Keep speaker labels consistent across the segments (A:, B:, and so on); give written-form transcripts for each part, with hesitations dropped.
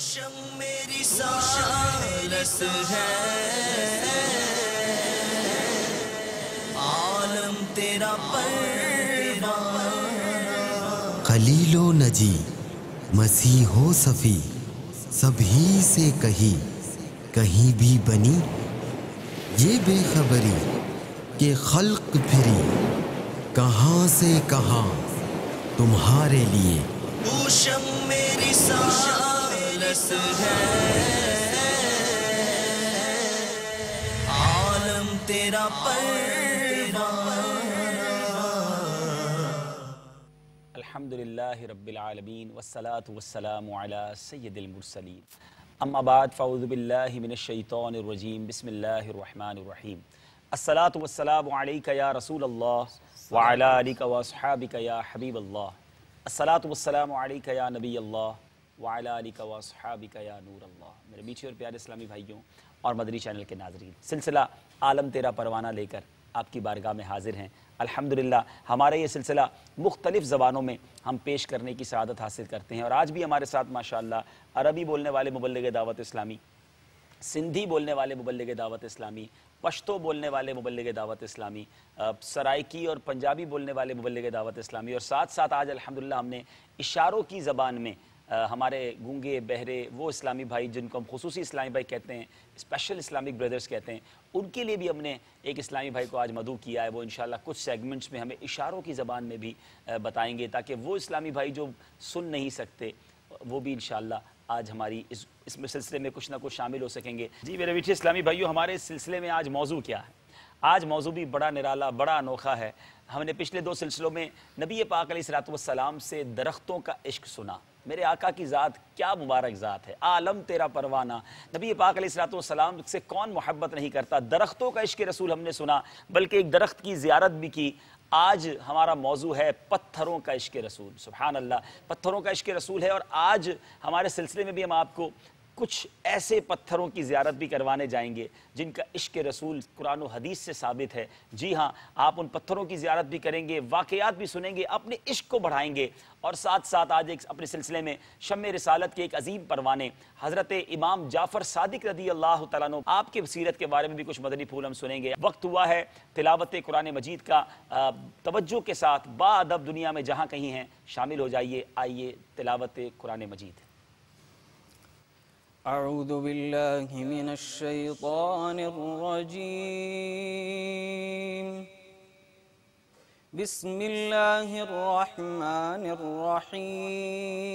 A: روشن میری سالس ہے، عالم تیرا پروان،
B: خلیل و نجی مسیح و صفی سبھی سے کہیں بھی بنی یہ بے خبری کہ خلق پھری کہاں سے کہاں تمہارے لیے.
A: روشن میری سالس ہے، عالم تیرا پروان.
C: الحمدللہ رب العالمین والصلاة والسلام علی سید المرسلین. اما بعد فاعوذ باللہ من الشیطان الرجیم. بسم اللہ الرحمن الرحیم. الصلاة والسلام علیک یا رسول اللہ وعلی آلک واصحابک یا حبیب اللہ. الصلاة والسلام علیک یا نبی اللہ وعلی آلک واصحابک یا نور اللہ. میرے میٹھے اور پیارے اسلامی بھائیوں اور مدنی چینل کے ناظرین، سلسلہ عالم تیرا پروانہ لے کر آپ کی بارگاہ میں حاضر ہیں. الحمدللہ ہمارا یہ سلسلہ مختلف زبانوں میں ہم پیش کرنے کی سعادت حاصل کرتے ہیں، اور آج بھی ہمارے ساتھ ماشاءاللہ عربی بولنے والے مبلغ دعوت اسلامی، سندھی بولنے والے مبلغ دعوت اسلامی، پشتو بولنے والے مبلغ دعوت اسلامی، سرائکی اور پنجابی بولنے والے مبلغ دعوت اسلامی، اور ساتھ ساتھ آج الحمدللہ ہم نے اشاروں کی زبان میں ہمارے گونگے بہرے وہ اسلامی بھائی جن کو ہم خصوصی اسلامی بھائی کہتے ہیں، اسپیشل اسلامک بردرز کہتے ہیں، ان کے لیے بھی ہم نے ایک اسلامی بھائی کو آج مدعو کیا ہے. وہ انشاءاللہ کچھ سیگمنٹس میں ہمیں اشاروں کی زبان میں بھی بتائیں گے، تاکہ وہ اسلامی بھائی جو سن نہیں سکتے وہ بھی انشاءاللہ آج ہماری اس سلسلے میں کچھ نہ کچھ شامل ہو سکیں گے. جی میرے میٹھے اسلامی بھائیوں، ہمارے اس سلسلے میں آج موضوع کیا ہے؟ آج موضوع بھی بڑا نرالا، بڑا انوکھا ہے. ہم نے پچھلے دو سلسلوں میں نبی پاک علیہ السلام سے درختوں کا عشق سنا. میرے آقا کی ذات کیا مبارک ذات ہے، عالم تیرا پروانہ. نبی پاک علیہ السلام سے کون محبت نہیں کرتا. درختوں کا عشق رسول ہم نے سنا، بلکہ ایک درخت کی زیارت بھی کی. آج ہمارا موضوع ہے پتھروں کا عشق رسول. سبحان اللہ، پتھروں کا عشق رسول ہے. اور آج ہمارے سلسلے میں بھی ہم آپ کو کچھ ایسے پتھروں کی زیارت بھی کروانے جائیں گے جن کا عشق رسول قرآن و حدیث سے ثابت ہے. جی ہاں، آپ ان پتھروں کی زیارت بھی کریں گے، واقعات بھی سنیں گے، اپنے عشق کو بڑھائیں گے. اور ساتھ ساتھ آج ایک اپنے سلسلے میں شمع رسالت کے ایک عظیم پروانے حضرت امام جعفر صادق رضی اللہ تعالیٰ عنہ آپ کے سیرت کے بارے میں بھی کچھ مدنی پھول ہم سنیں گے. وقت ہوا ہے تلاوت قرآن مجید کا. توجہ کے ساتھ با ادب دنیا میں جہاں کہیں ہیں شامل ہو جائیے. آئیے تلاوت قرآن مجید.
D: اعوذ باللہ من الشیطان الرجیم. بسم اللہ الرحمن الرحیم.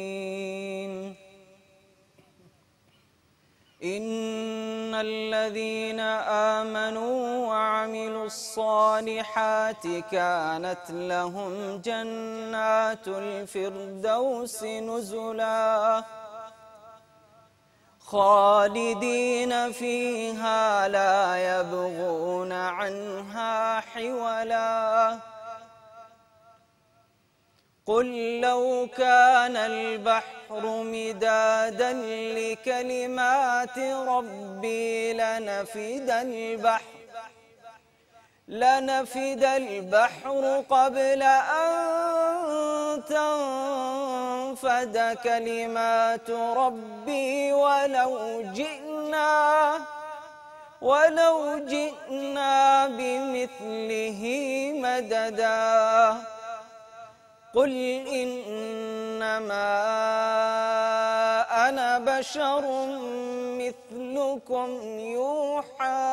D: ان الذین آمنوا وعملوا الصالحات كانت لهم جنات الفردوس نزلا خالدین فیہا لا یبغون عنہا حولا. قل لو كان البحر مدادا لكلمات ربي لنفد البحر قبل أن تنفد كلمات ربي ولو جئنا بمثله مددا. قل إنما أنا بشر مثلكم يوحى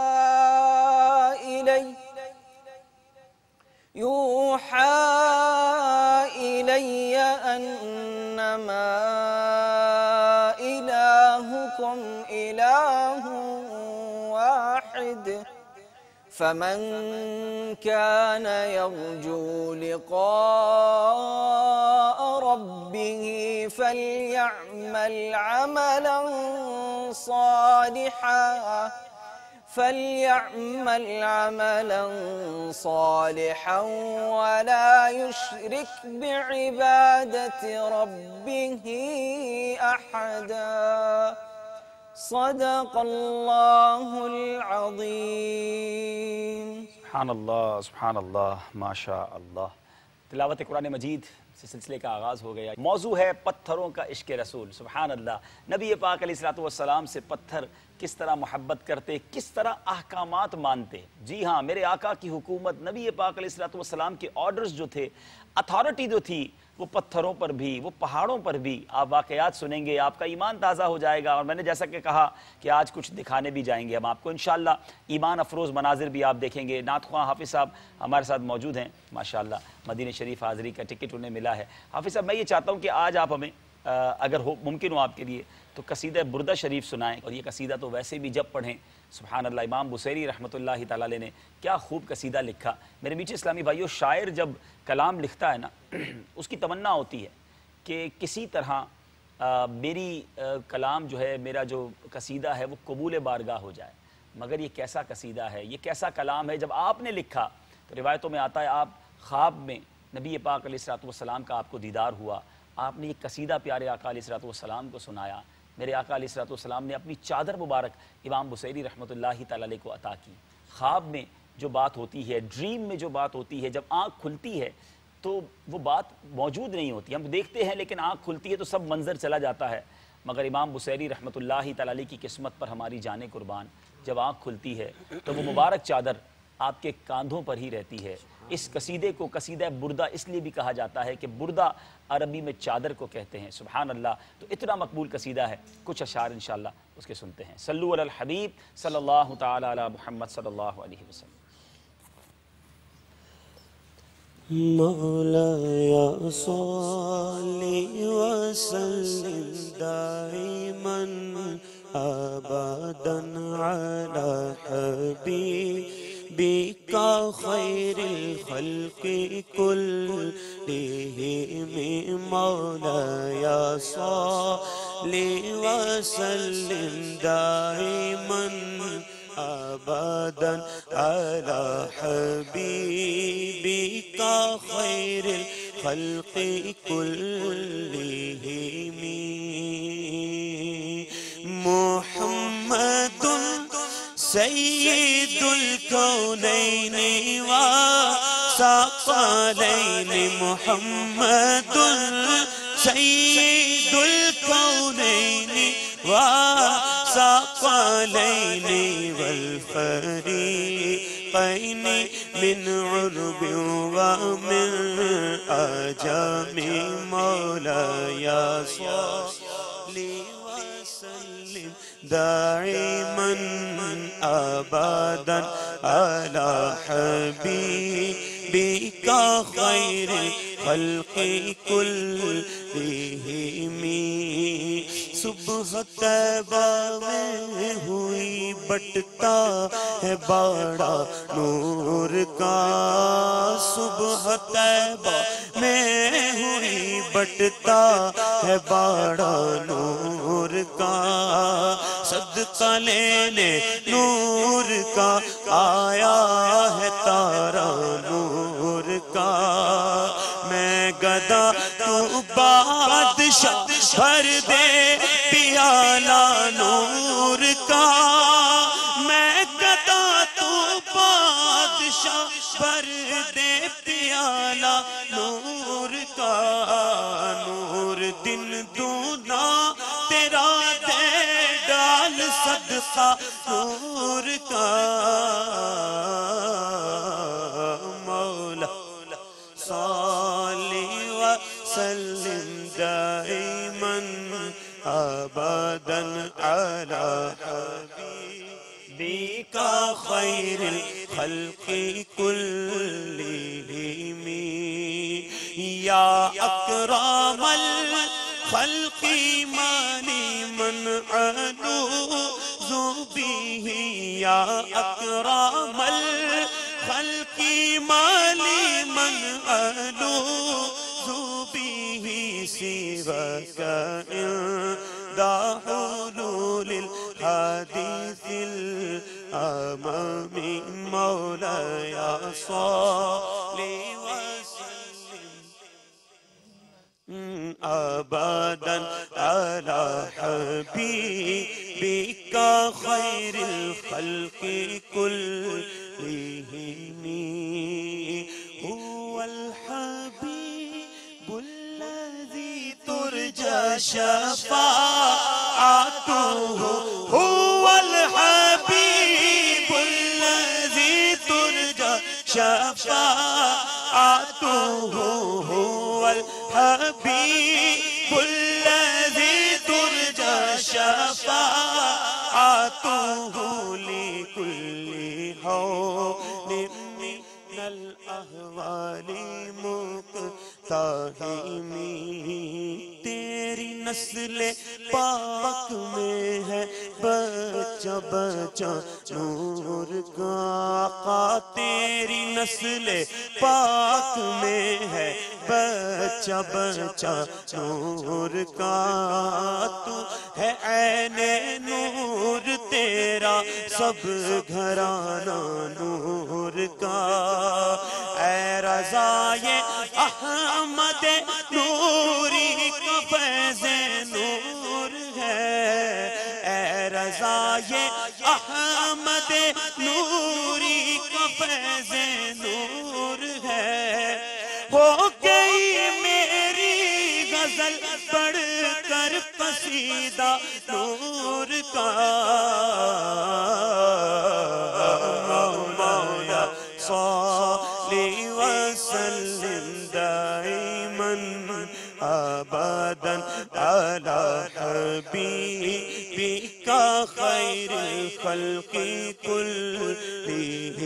D: إلي أنما إلهكم إله واحد فمن كان يرجو لقاء ربه فليعمل عملا صالحا ولا يشرك بعبادة ربه أحدا. صدق اللہ العظیم.
C: سبحان اللہ، سبحان اللہ، ماشاء اللہ. تلاوت قرآن مجید سلسلے کا آغاز ہو گیا. موضوع ہے پتھروں کا عشق رسول. سبحان اللہ. نبی پاک علیہ الصلوۃ والسلام سے پتھر کس طرح محبت کرتے, کس طرح احکامات مانتے. جی ہاں, میرے آقا کی حکومت, نبی پاک علیہ الصلوۃ والسلام کے آرڈرز جو تھے, اتھارٹی جو تھی, وہ پتھروں پر بھی, وہ پہاڑوں پر بھی. آپ واقعات سنیں گے, آپ کا ایمان تازہ ہو جائے گا. اور میں نے جیسا کہ کہا کہ آج کچھ دکھانے بھی جائیں گے ہم آپ کو انشاءاللہ. ایمان افروز مناظر بھی آپ دیکھیں گے. نعت خواں حافظ صاحب ہمارے ساتھ موجود ہیں ماشاءاللہ. مدینہ شریف حاضری کا ٹکٹ انہیں ملا ہے. حافظ صاحب, میں یہ چاہتا ہوں کہ آج آپ ہمیں اگر ممکن ہو آپ کے لیے تو قصیدہ بردہ شریف سنائیں. اور یہ قصیدہ تو ویسے بھی جب پڑھیں سبحان اللہ, امام بصیری رحمۃ اللہ تعالیٰ علیہ نے کیا خوب قصیدہ لکھا. میرے میٹھے اسلامی بھائیو, شاعر جب کلام لکھتا ہے نا, اس کی تمنا ہوتی ہے کہ کسی طرح میری کلام جو ہے, میرا جو قصیدہ ہے وہ قبول بارگاہ ہو جائے. مگر یہ کیسا قصیدہ ہے, یہ کیسا کلام ہے. جب آپ نے لکھا تو روایتوں میں آتا ہے آپ خواب میں نبی پاک علیہ الصلوۃ والسلام کا آپ کو دیدار ہوا, آپ نے یہ قصیدہ پیارے آقا علیہ الصلوۃ والسلام کو سنایا. میرے آقا علیہ الصلوۃ والسلام نے اپنی چادر مبارک امام بصیری رحمۃ اللہ تعالیٰ علیہ کو عطا کی. خواب میں جو بات ہوتی ہے, ڈریم میں جو بات ہوتی ہے, جب آنکھ کھلتی ہے تو وہ بات موجود نہیں ہوتی. ہم دیکھتے ہیں لیکن آنکھ کھلتی ہے تو سب منظر چلا جاتا ہے. مگر امام بصیری رحمۃ اللہ تعالیٰ علیہ کی قسمت پر ہماری جانیں قربان, جب آنکھ کھلتی ہے تو وہ مبارک چادر آپ کے کاندھوں پر ہی رہتی ہے. اس قصیدے کو قصیدہ بردہ اس لیے بھی کہا جاتا ہے کہ بردہ عربی میں چادر کو کہتے ہیں. سبحان اللہ. تو اتنا مقبول قصیدہ ہے, کچھ اشعار انشاءاللہ اس کے سنتے ہیں. صلو علی الحبیب صلی اللہ تعالی علی محمد صلی اللہ علیہ وسلم.
E: مولایا صلی وسلم دائما ابدا علی حبیبک خیر الخلق کلہم. مولایا صلی وسلم دائما ابدا علی حبیبک خیر الخلق کلہم. محمد سید الکونین والثقلین. محمد سید الکونین والثقلین والفریقین من عرب ومن عجم. مولایا صلی وسلم دائما ابدا علی حبیبک خیر الخلق کلہم. صبح طیبہ میں ہوئی بٹتا ہے باڑا نور کا. صبح طیبہ میں ہوئی بٹتا ہے باڑا نور کا. صدقہ لینے نور کا آیا ہے تارا نور کا. میں گدا تو بادشاہ بھر دے پیالہ نور کا. میں گدا تو بادشاہ بھر دے پیالہ نور کا. نور دن دونا تیرا دے ڈال صدقہ نور کا. مولا صلی وسلم دائما ابدا علی حبیبک خیر الخلق کلہم. یا اکرم الخلق مانی من ألوذ به. یا اکرم الخلق مالی من ألوذ به سواك عند حلول الحديث الأمام. مولاي صل وسلم أبدا على حبيبك خير الخلق كلهم. هو الحبيب شفاعته هو الحبيب الذي ترجى شفاعته هو الحبيب الذي ترجى شفاعته لكل حول من الأهوال مقتحمی. تیری نسل پاک میں ہے بچہ بچہ نور کا آقا. تیری نسل پاک میں ہے بچہ بچہ نور کا. تو ہے عین نور تیرا سب گھرانہ نور کا. اے رضائے احمد نوری کا فیض نور ہے. اے رضائے احمد نوری کا فیض نور ہے. ہو گئی میری غزل پڑھ کر قصیدہ نور کا. مولا صلی وسلم دائما ابدا علی حبیبک خیر الخلق کلہم.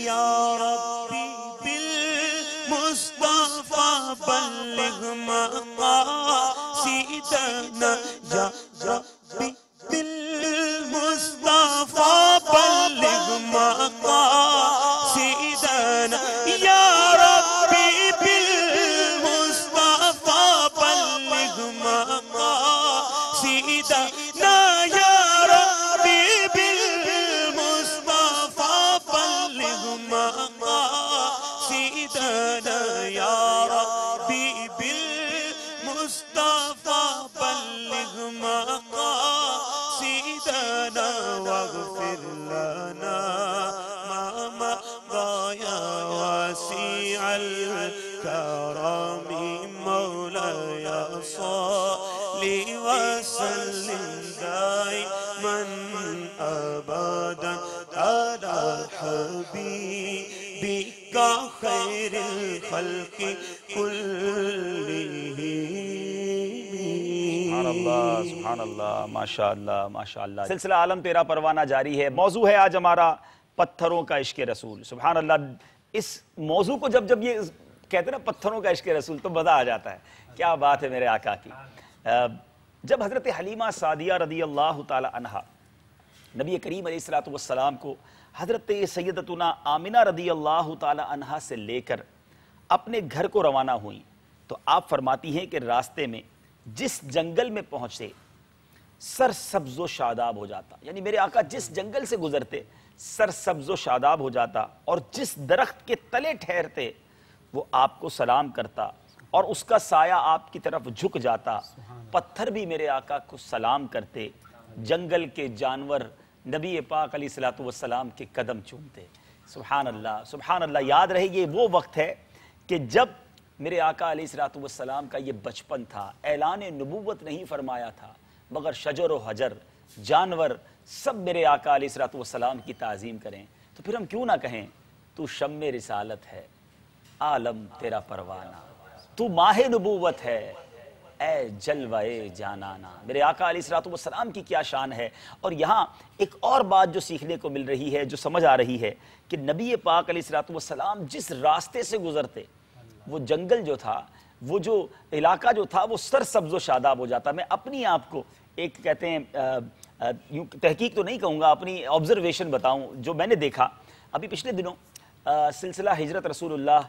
E: یا ربی بالمصطفى بلغ مقاصدنا. یا ربی بالمصطفى بلغ مقاصدنا. یا ربی بالمصطفى بلغ مقاصدنا. یا ربی بالمصطفى بلغ مقاصدنا. یا ربی بالمصطفى بلغ مقاصدنا. واغفر لنا ما مضى يا واسع الكرم. مولاي صل وسلم دائما ابدا على حبيبك خير الخلق
C: سبحان اللہ سبحان اللہ ماشاءاللہ ماشاءاللہ. سلسلہ عالم تیرا پروانہ جاری ہے. موضوع ہے آج ہمارا پتھروں کا عشق رسول. سبحان اللہ. اس موضوع کو جب یہ کہتے ہیں نا پتھروں کا عشق رسول تو مزہ آ جاتا ہے. کیا بات ہے میرے آقا کی. جب حضرت حلیمہ سعدیہ رضی اللہ تعالی عنہا نبی کریم علیہ السلام کو حضرت سیدتنا آمنہ رضی اللہ تعالی عنہا سے لے کر اپنے گھر کو روانہ ہوئیں تو آپ فرماتی ہیں کہ راستے میں جس جنگل میں پہنچے سر سبز و شاداب ہو جاتا. یعنی میرے آقا جس جنگل سے گزرتے سر سبز و شاداب ہو جاتا اور جس درخت کے تلے ٹھہرتے وہ آپ کو سلام کرتا اور اس کا سایہ آپ کی طرف جھک جاتا. پتھر بھی میرے آقا کو سلام کرتے. جنگل کے جانور نبی پاک علیہ السلام کے قدم چومتے. سبحان اللہ سبحان اللہ. یاد رہے یہ وہ وقت ہے کہ جب میرے آقا علیہ السلام کا یہ بچپن تھا. اعلان نبوت نہیں فرمایا تھا مگر شجر و حجر جانور سب میرے آقا علیہ السلام کی تعظیم کریں. تو پھر ہم کیوں نہ کہیں تو شمع رسالت ہے عالم تیرا پروانہ. تو ماہ نبوت ہے اے جلوہ جانانا. میرے آقا علیہ السلام کی کیا شان ہے. اور یہاں ایک اور بات جو سیکھنے کو مل رہی ہے جو سمجھ آ رہی ہے کہ نبی پاک علیہ السلام جس راستے سے گزرتے وہ جنگل جو تھا وہ جو علاقہ جو تھا وہ سر سبز و شاداب ہو جاتا. میں اپنی آپ کو ایک کہتے ہیں یوں تحقیق تو نہیں کہوں گا اپنی آبزرویشن بتاؤں جو میں نے دیکھا. ابھی پچھلے دنوں سلسلہ ہجرت رسول اللہ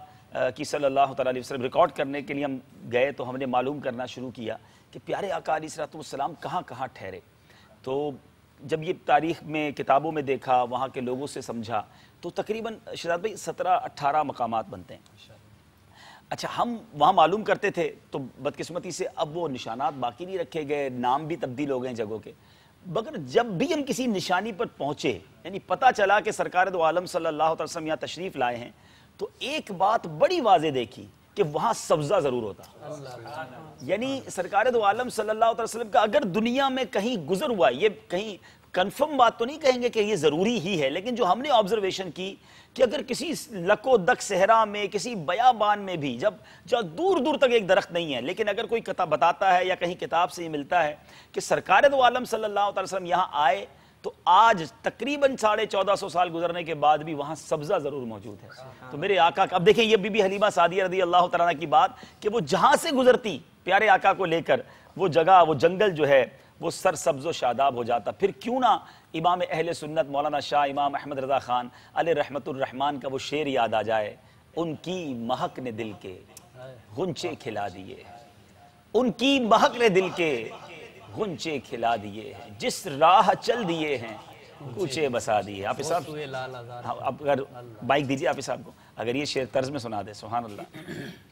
C: کی صلی اللہ تعالیٰ علیہ وسلم ریکارڈ کرنے کے لیے ہم گئے تو ہم نے معلوم کرنا شروع کیا کہ پیارے آقا علیہ السلام کہاں کہاں ٹھہرے. تو جب یہ تاریخ میں کتابوں میں دیکھا وہاں کے لوگوں سے سمجھا تو تقریباً شہزاد بھائی 17-18 مقامات بنتے ہیں. اچھا ہم وہاں معلوم کرتے تھے تو بدقسمتی سے اب وہ نشانات باقی نہیں رکھے گئے, نام بھی تبدیل ہو گئے جگہوں کے. مگر جب بھی ہم کسی نشانی پر پہنچے یعنی پتہ چلا کہ سرکار دو عالم صلی اللہ علیہ وسلم یہاں تشریف لائے ہیں تو ایک بات بڑی واضح دیکھی کہ وہاں سبزہ ضرور ہوتا. یعنی سرکار دو عالم صلی اللہ علیہ وسلم کا اگر دنیا میں کہیں گزر ہوا ہے، یہ کہیں کنفرم بات تو نہیں کہیں گے کہ یہ ضروری ہی ہے، لیکن جو ہم نے آبزرویشن کی کہ اگر کسی لکو دک صحرا میں، کسی بیابان میں بھی جب دور دور تک ایک درخت نہیں ہے، لیکن اگر کوئی بتاتا ہے یا کہیں کتاب سے یہ ملتا ہے کہ سرکار دو عالم صلی اللہ علیہ وسلم یہاں آئے، تو آج تقریباً 1450 سال گزرنے کے بعد بھی وہاں سبزہ ضرور موجود ہے. تو میرے آقا اب دیکھیں یہ بی بی حلیمہ سعدیہ رضی اللہ تعالیٰ عنہ کی بات کہ وہ جہاں سے گزرتی پیارے آقا کو لے کر وہ جگہ، وہ جنگل جو ہے وہ سر سبز و شاداب ہو جاتا. پھر کیوں نہ امام اہل سنت مولانا شاہ امام احمد رضا خان علیہ رحمت الرحمان کا وہ شعر یاد آ جائے، ان کی مہک نے دل کے غنچے کھلا دیے، ان کی مہک نے دل کے غنچے کھلا دیے ہیں، جس راہ چل دیے ہیں کوچے بسا دیے. آپ صاحب اب اگر بائک دیجیے آپ صاحب کو، اگر یہ شعر طرز میں سنا دے. سبحان اللہ.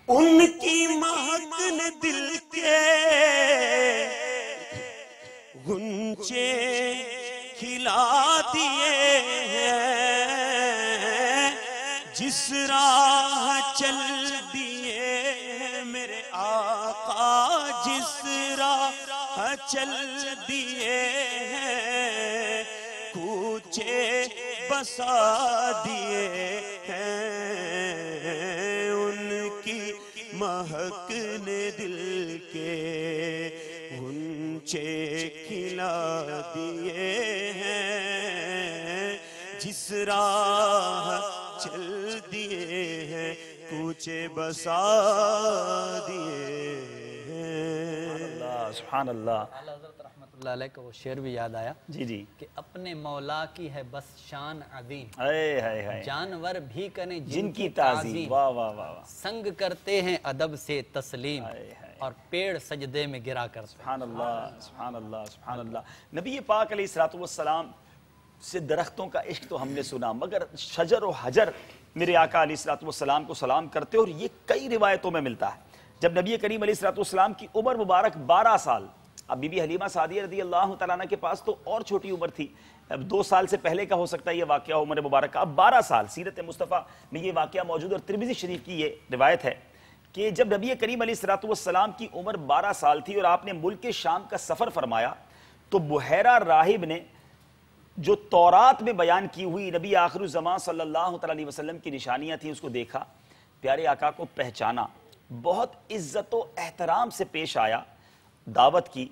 E: ان کی مہک نے دل کے غنچے کھلا دیے ہیں، جس راہ چل دیے میرے آقا، جس راہ چل دیے ہیں کوچے بسا دیے ہیں. ان کی مہک نے دل کے غنچے کھلا دیے ہیں، جس راہ چل دیے ہیں کوچے بسا دیے ہیں.
C: سبحان اللہ.
F: حضرت رحمت اللہ علیہ کا وہ شعر بھی یاد آیا
C: جی
F: کہ اپنے مولا کی ہے بس شان عظیم،
C: اے
F: جانور بھی کریں
C: جن کی تعظیم. واہ واہ واہ واہ.
F: سنگ کرتے ہیں ادب سے تسلیم، اور پیڑ سجدے میں گرا کر.
C: سبحان اللہ سبحان اللہ سبحان اللہ. نبی پاک علیہ الصلوۃ والسلام سے درختوں کا عشق تو ہم نے سنا، مگر شجر و حجر میرے آقا علیہ الصلوۃ والسلام کو سلام کرتے، اور یہ کئی روایتوں میں ملتا ہے. جب نبی کریم علیہ الصلوۃ والسلام کی عمر مبارک 12 سال، اب بی بی حلیمہ سعدیہ رضی اللہ تعالیٰ عنہ کے پاس تو اور چھوٹی عمر تھی، اب 2 سال سے پہلے کا ہو سکتا ہے یہ واقعہ عمر مبارک کا، اب 12 سال سیرت مصطفیٰ میں یہ واقعہ موجود، اور ترمذی شریف کی یہ روایت ہے کہ جب نبی کریم علیہ الصلوۃ والسلام کی عمر 12 سال تھی اور آپ نے ملک شام کا سفر فرمایا، تو بحیرہ راہب نے جو تورات میں بیان کی ہوئی نبی آخر الزمان صلی اللہ علیہ وسلم کی نشانیاں تھیں اس کو دیکھا، پیارے آقا کو پہچانا، بہت عزت و احترام سے پیش آیا، دعوت کی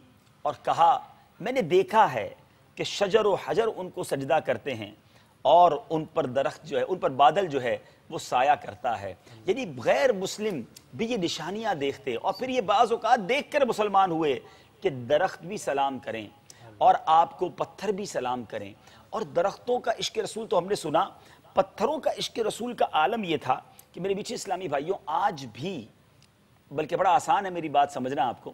C: اور کہا میں نے دیکھا ہے کہ شجر و حجر ان کو سجدہ کرتے ہیں اور ان پر درخت جو ہے، ان پر بادل جو ہے وہ سایہ کرتا ہے. یعنی غیر مسلم بھی یہ نشانیاں دیکھتے اور پھر یہ بعض اوقات دیکھ کر مسلمان ہوئے کہ درخت بھی سلام کریں اور آپ کو پتھر بھی سلام کریں. اور درختوں کا عشق رسول تو ہم نے سنا، پتھروں کا عشق رسول کا عالم یہ تھا کہ میرے میٹھے اسلامی بھائیوں آج بھی، بلکہ بڑا آسان ہے میری بات سمجھنا آپ کو،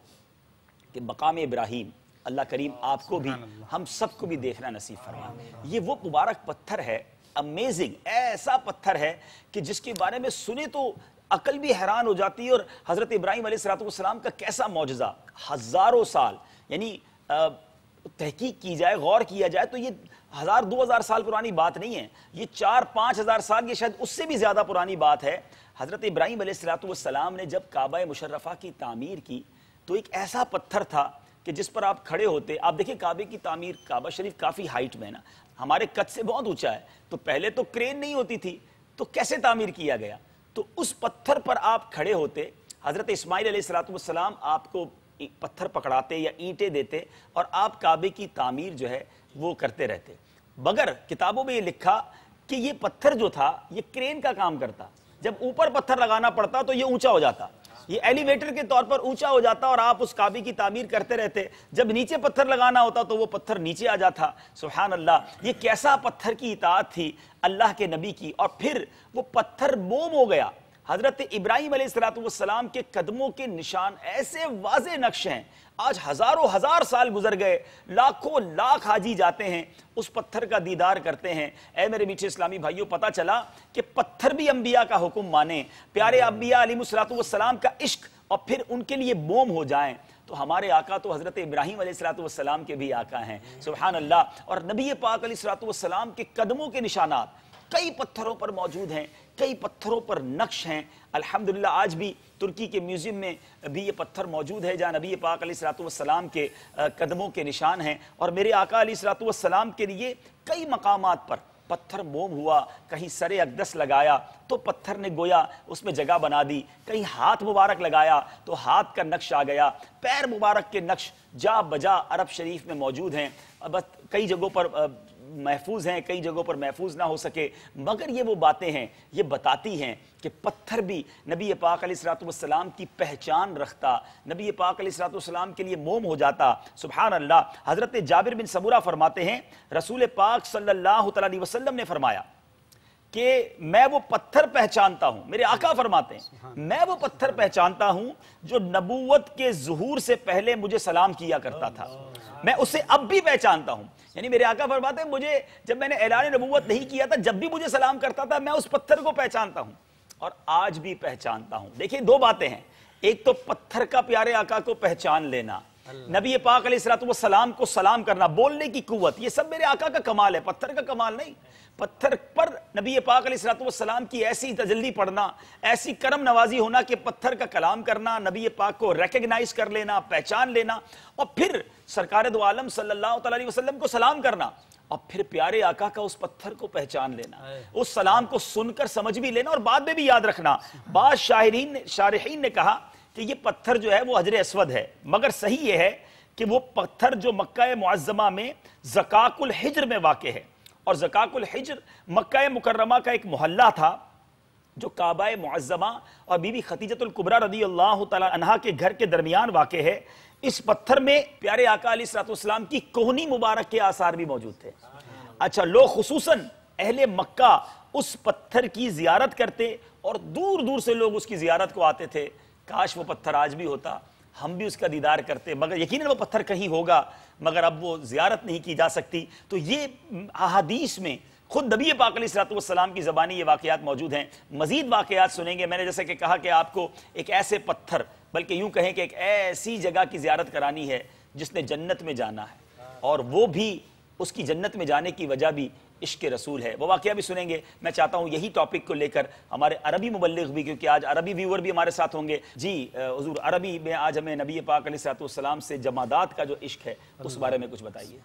C: کہ مقام ابراہیم اللہ کریم آپ کو بھی ہم سب کو بھی دیکھنا نصیب فرمائے. یہ وہ مبارک پتھر ہے، امیزنگ، ایسا پتھر ہے کہ جس کے بارے میں سنے تو عقل بھی حیران ہو جاتی ہے. اور حضرت ابراہیم علیہ السلام کا کیسا معجزہ، ہزاروں سال، یعنی تحقیق کی جائے، غور کیا جائے تو یہ 1000-2000 سال پرانی بات نہیں ہے، یہ 4-5 ہزار سال، یہ شاید اس سے بھی زیادہ پرانی بات ہے. حضرت ابراہیم علیہ السلام نے جب کعبہ مشرفہ کی تعمیر کی تو ایک ایسا پتھر تھا کہ جس پر آپ کھڑے ہوتے، آپ دیکھیں کعبے کی تعمیر، کعبہ شریف کافی ہائٹ میں نا، ہمارے قد سے بہت اونچا ہے، تو پہلے تو کرین نہیں ہوتی تھی، تو کیسے تعمیر کیا گیا؟ تو اس پتھر پر آپ کھڑے ہوتے، حضرت اسماعیل علیہ السلام آپ کو پتھر پکڑاتے یا اینٹیں دیتے اور آپ کعبے کی تعمیر جو ہے وہ کرتے رہتے. مگر کتابوں میں یہ لکھا کہ یہ پتھر جو تھا یہ کرین کا کام کرتا، جب اوپر پتھر لگانا پڑتا تو یہ اونچا ہو جاتا، یہ ایلیویٹر کے طور پر اونچا ہو جاتا اور آپ اس کعبے کی تعمیر کرتے رہتے. جب نیچے پتھر لگانا ہوتا تو وہ پتھر نیچے آ جاتا. سبحان اللہ، یہ کیسا پتھر کی اطاعت تھی اللہ کے نبی کی. اور پھر وہ پتھر موم ہو گیا. حضرت ابراہیم علیہ السلام کے قدموں کے نشان ایسے واضح نقش ہیں، آج ہزاروں ہزار سال گزر گئے، لاکھوں لاکھ حاجی جاتے ہیں، اس پتھر کا دیدار کرتے ہیں. اے میرے میٹھے اسلامی بھائیوں، پتہ چلا کہ پتھر بھی انبیاء کا حکم مانے، پیارے انبیاء علیہ السلام کا عشق اور پھر ان کے لیے موم ہو جائیں. تو ہمارے آقا تو حضرت ابراہیم علیہ السلام کے بھی آقا ہیں. سبحان اللہ. اور نبی پاک علیہ السلام کے قدموں کے نشانات کئی پتھروں پر موجود ہیں، کئی پتھروں پر نقش ہیں۔ الحمدللہ آج بھی ترکی کے میوزیم میں بھی یہ پتھر موجود ہے جہاں نبی پاک علیہ الصلوۃ والسلام کے قدموں کے نشان ہیں، اور میرے آقا علیہ الصلوۃ والسلام کے لیے کئی مقامات پر پتھر موم ہوا، کہیں سر اقدس لگایا تو پتھر نے گویا اس میں جگہ بنا دی، کہیں ہاتھ مبارک لگایا تو ہاتھ کا نقش آ گیا، پیر مبارک کے نقش جا بجا عرب شریف میں موجود ہیں، بس کئی جگہوں پر محفوظ ہیں، کئی جگہوں پر محفوظ نہ ہو سکے، مگر یہ وہ باتیں ہیں، یہ بتاتی ہیں کہ پتھر بھی نبی پاک علیہ الصلوۃ والسلام کی پہچان رکھتا، نبی پاک علیہ الصلوۃ والسلام کے لیے موم ہو جاتا۔ سبحان اللہ۔ حضرت جابر بن سمورہ فرماتے ہیں رسول پاک صلی اللہ علیہ وسلم نے فرمایا کہ میں وہ پتھر پہچانتا ہوں، میرے آقا فرماتے ہیں میں وہ پتھر پہچانتا ہوں جو نبوت کے ظہور سے پہلے مجھے سلام کیا کرتا تھا، میں اسے اب بھی پہچانتا ہوں۔ یعنی میرے آقا فرماتے ہیں مجھے جب میں نے اعلان نبوت نہیں کیا تھا، جب بھی مجھے سلام کرتا تھا میں اس پتھر کو پہچانتا ہوں اور آج بھی پہچانتا ہوں۔ دیکھیں دو باتیں ہیں، ایک تو پتھر کا پیارے آقا کو پہچان لینا، نبی پاک علیہ الصلوۃ والسلام کو سلام کرنا، بولنے کی قوت، یہ سب میرے آقا کا کمال ہے، پتھر کا کمال نہیں۔ پتھر پر نبی پاک علیہ الصلوۃ والسلام کی ایسی تجلی پڑھنا، ایسی کرم نوازی ہونا کہ پتھر کا کلام کرنا، نبی پاک کو ریکگنائز کر لینا، پہچان لینا، اور پھر سرکار دو عالم صلی اللہ علیہ وسلم کو سلام کرنا، اور پھر پیارے آقا کا اس پتھر کو پہچان لینا، اس سلام کو سن کر سمجھ بھی لینا اور بعد میں بھی یاد رکھنا۔ بعض شارحین نے کہا کہ یہ پتھر جو ہے وہ حجر اسود ہے، مگر صحیح یہ ہے کہ وہ پتھر جو مکہ معظمہ میں زقاق الحجر میں واقع ہے، اور زقاق الحجر مکہ مکرمہ کا ایک محلہ تھا جو کعبہ معظمہ اور بی بی خدیجہ الکبریٰ رضی اللہ تعالی عنہا کے گھر کے درمیان واقع ہے۔ اس پتھر میں پیارے آقا علیہ الصلوۃ والسلام کی کوہنی مبارک کے آثار بھی موجود تھے۔ اچھا، لوگ خصوصاً اہل مکہ اس پتھر کی زیارت کرتے اور دور دور سے لوگ اس کی زیارت کو آتے تھے۔ کاش وہ پتھر آج بھی ہوتا، ہم بھی اس کا دیدار کرتے، مگر یقیناً وہ پتھر کہیں ہوگا، مگر اب وہ زیارت نہیں کی جا سکتی۔ تو یہ احادیث میں خود نبی پاک علیہ الصلوۃ والسلام کی زبانی یہ واقعات موجود ہیں۔ مزید واقعات سنیں گے۔ میں نے جیسے کہ کہا کہ آپ کو ایک ایسے پتھر، بلکہ یوں کہیں کہ ایک ایسی جگہ کی زیارت کرانی ہے جس نے جنت میں جانا ہے، اور وہ بھی اس کی جنت میں جانے کی وجہ بھی عشق رسول ہے، وہ واقعہ بھی سنیں گے۔ میں چاہتا ہوں یہی ٹاپک کو لے کر ہمارے عربی مبلغ بھی، کیونکہ آج عربی ویور بھی ہمارے ساتھ ہوں گے، جی حضور عربی میں آج ہمیں نبی پاک علیہ الصلوۃ والسلام سے جمادات کا جو عشق ہے اس بارے میں کچھ بتائیے۔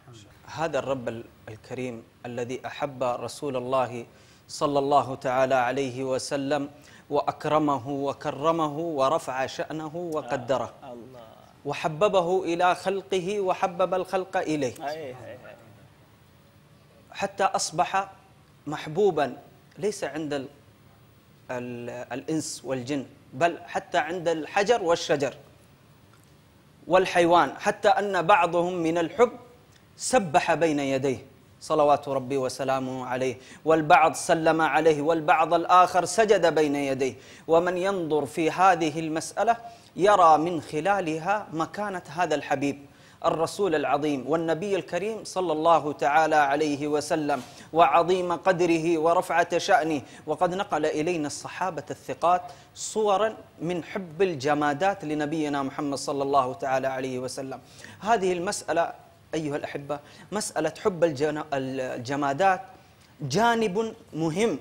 D: هذا الرب الكريم الذي أحب رسول الله صلى الله تعالى عليه وسلم وأكرمه وكرمه ورفع شأنه وقدره وحببه إلى خلقه وحبب الخلق إليه حتى أصبح محبوبا ليس عند الإنس والجن، بل حتى عند الحجر والشجر والحيوان، حتى أن بعضهم من الحب سبح بين يديه صلوات ربي وسلامه عليه، والبعض سلم عليه، والبعض الآخر سجد بين يديه. ومن ينظر في هذه المسألة يرى من خلالها مكانة هذا الحبيب الرسول العظيم والنبي الكريم صلى الله تعالى عليه وسلم، وعظيم قدره ورفعة شأنه. وقد نقل إلينا الصحابة الثقات صورا من حب الجمادات لنبينا محمد صلى الله تعالى عليه وسلم. هذه المسألة أيها الأحبة، مسألة حب الجمادات جانب مهم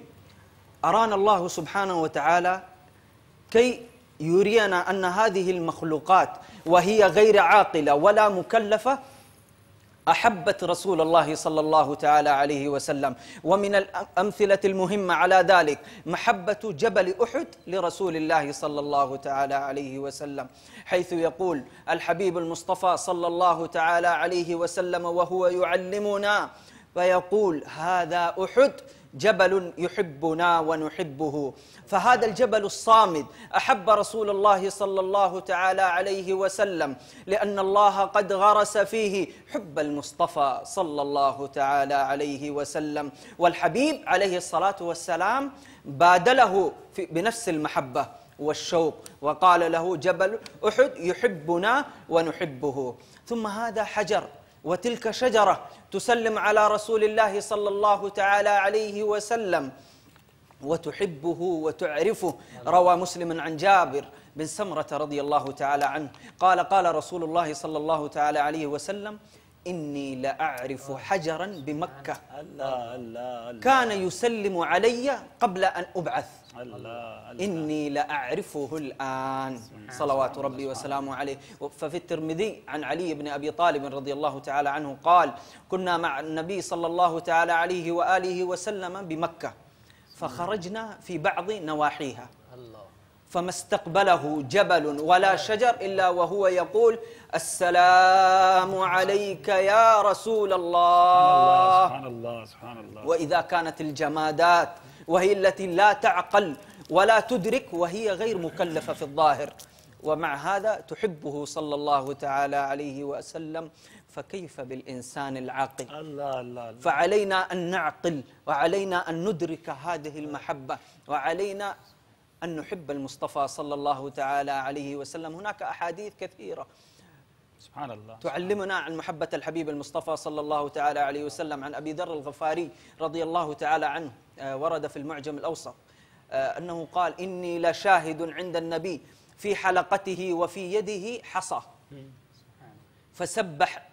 D: أرانا الله سبحانه وتعالى كي يرينا أن هذه المخلوقات وهي غير عاقلة ولا مكلفة أحبت رسول الله صلى الله تعالى عليه وسلم. ومن الأمثلة المهمة على ذلك محبة جبل أحد لرسول الله صلى الله تعالى عليه وسلم، حيث يقول الحبيب المصطفى صلى الله تعالى عليه وسلم وهو يعلمنا فيقول هذا أحد جبل يحبنا ونحبه. فهذا الجبل الصامد أحب رسول الله صلى الله تعالى عليه وسلم لأن الله قد غرس فيه حب المصطفى صلى الله تعالى عليه وسلم. والحبيب عليه الصلاة والسلام بادله بنفس المحبة والشوق وقال له جبل أحد يحبنا ونحبه. ثم هذا حجر وتلك شجرة تسلم على رسول الله صلى الله تعالى عليه وسلم وتحبه وتعرفه. روى مسلم عن جابر بن سمرة رضي الله تعالى عنه قال قال رسول الله صلى الله تعالى عليه وسلم إني لأعرف حجرا بمكة
C: اللہ اللہ
D: كان يسلم علي قبل أن أبعث
C: اللہ
D: إني لأعرفه الآن صلوات ربي وسلامه عليه. ففي الترمذي عن علي بن أبي طالب رضي الله تعالى عنه قال كنا مع النبي صلى الله تعالى عليه وآله وسلم بمكة فخرجنا في بعض نواحيها فما استقبله جبل ولا شجر إلا وهو يقول السلام عليك يا رسول الله.
C: سبحان اللہ سبحان اللہ.
D: وإذا كانت الجمادات وهي التي لا تعقل ولا تدرك وهي غير مكلفة في الظاهر ومع هذا تحبه صلى الله تعالى عليه وسلم فكيف بالإنسان العاقل.
C: اللہ اللہ
D: فعلينا أن نعقل وعلينا أن ندرك هذه المحبة وعلينا أن نحب المصطفى صلى الله تعالى عليه وسلم. هناك أحاديث كثيرة
C: سبحان اللہ.
D: تعلمنا عن محبة الحبيب المصطفى صلى الله تعالى عليه وسلم. عن أبي ذر الغفاري رضي الله تعالى عنه ورد في المعجم الأوسط أنه قال إني لشاهد عند النبي في حلقته وفي يده حصى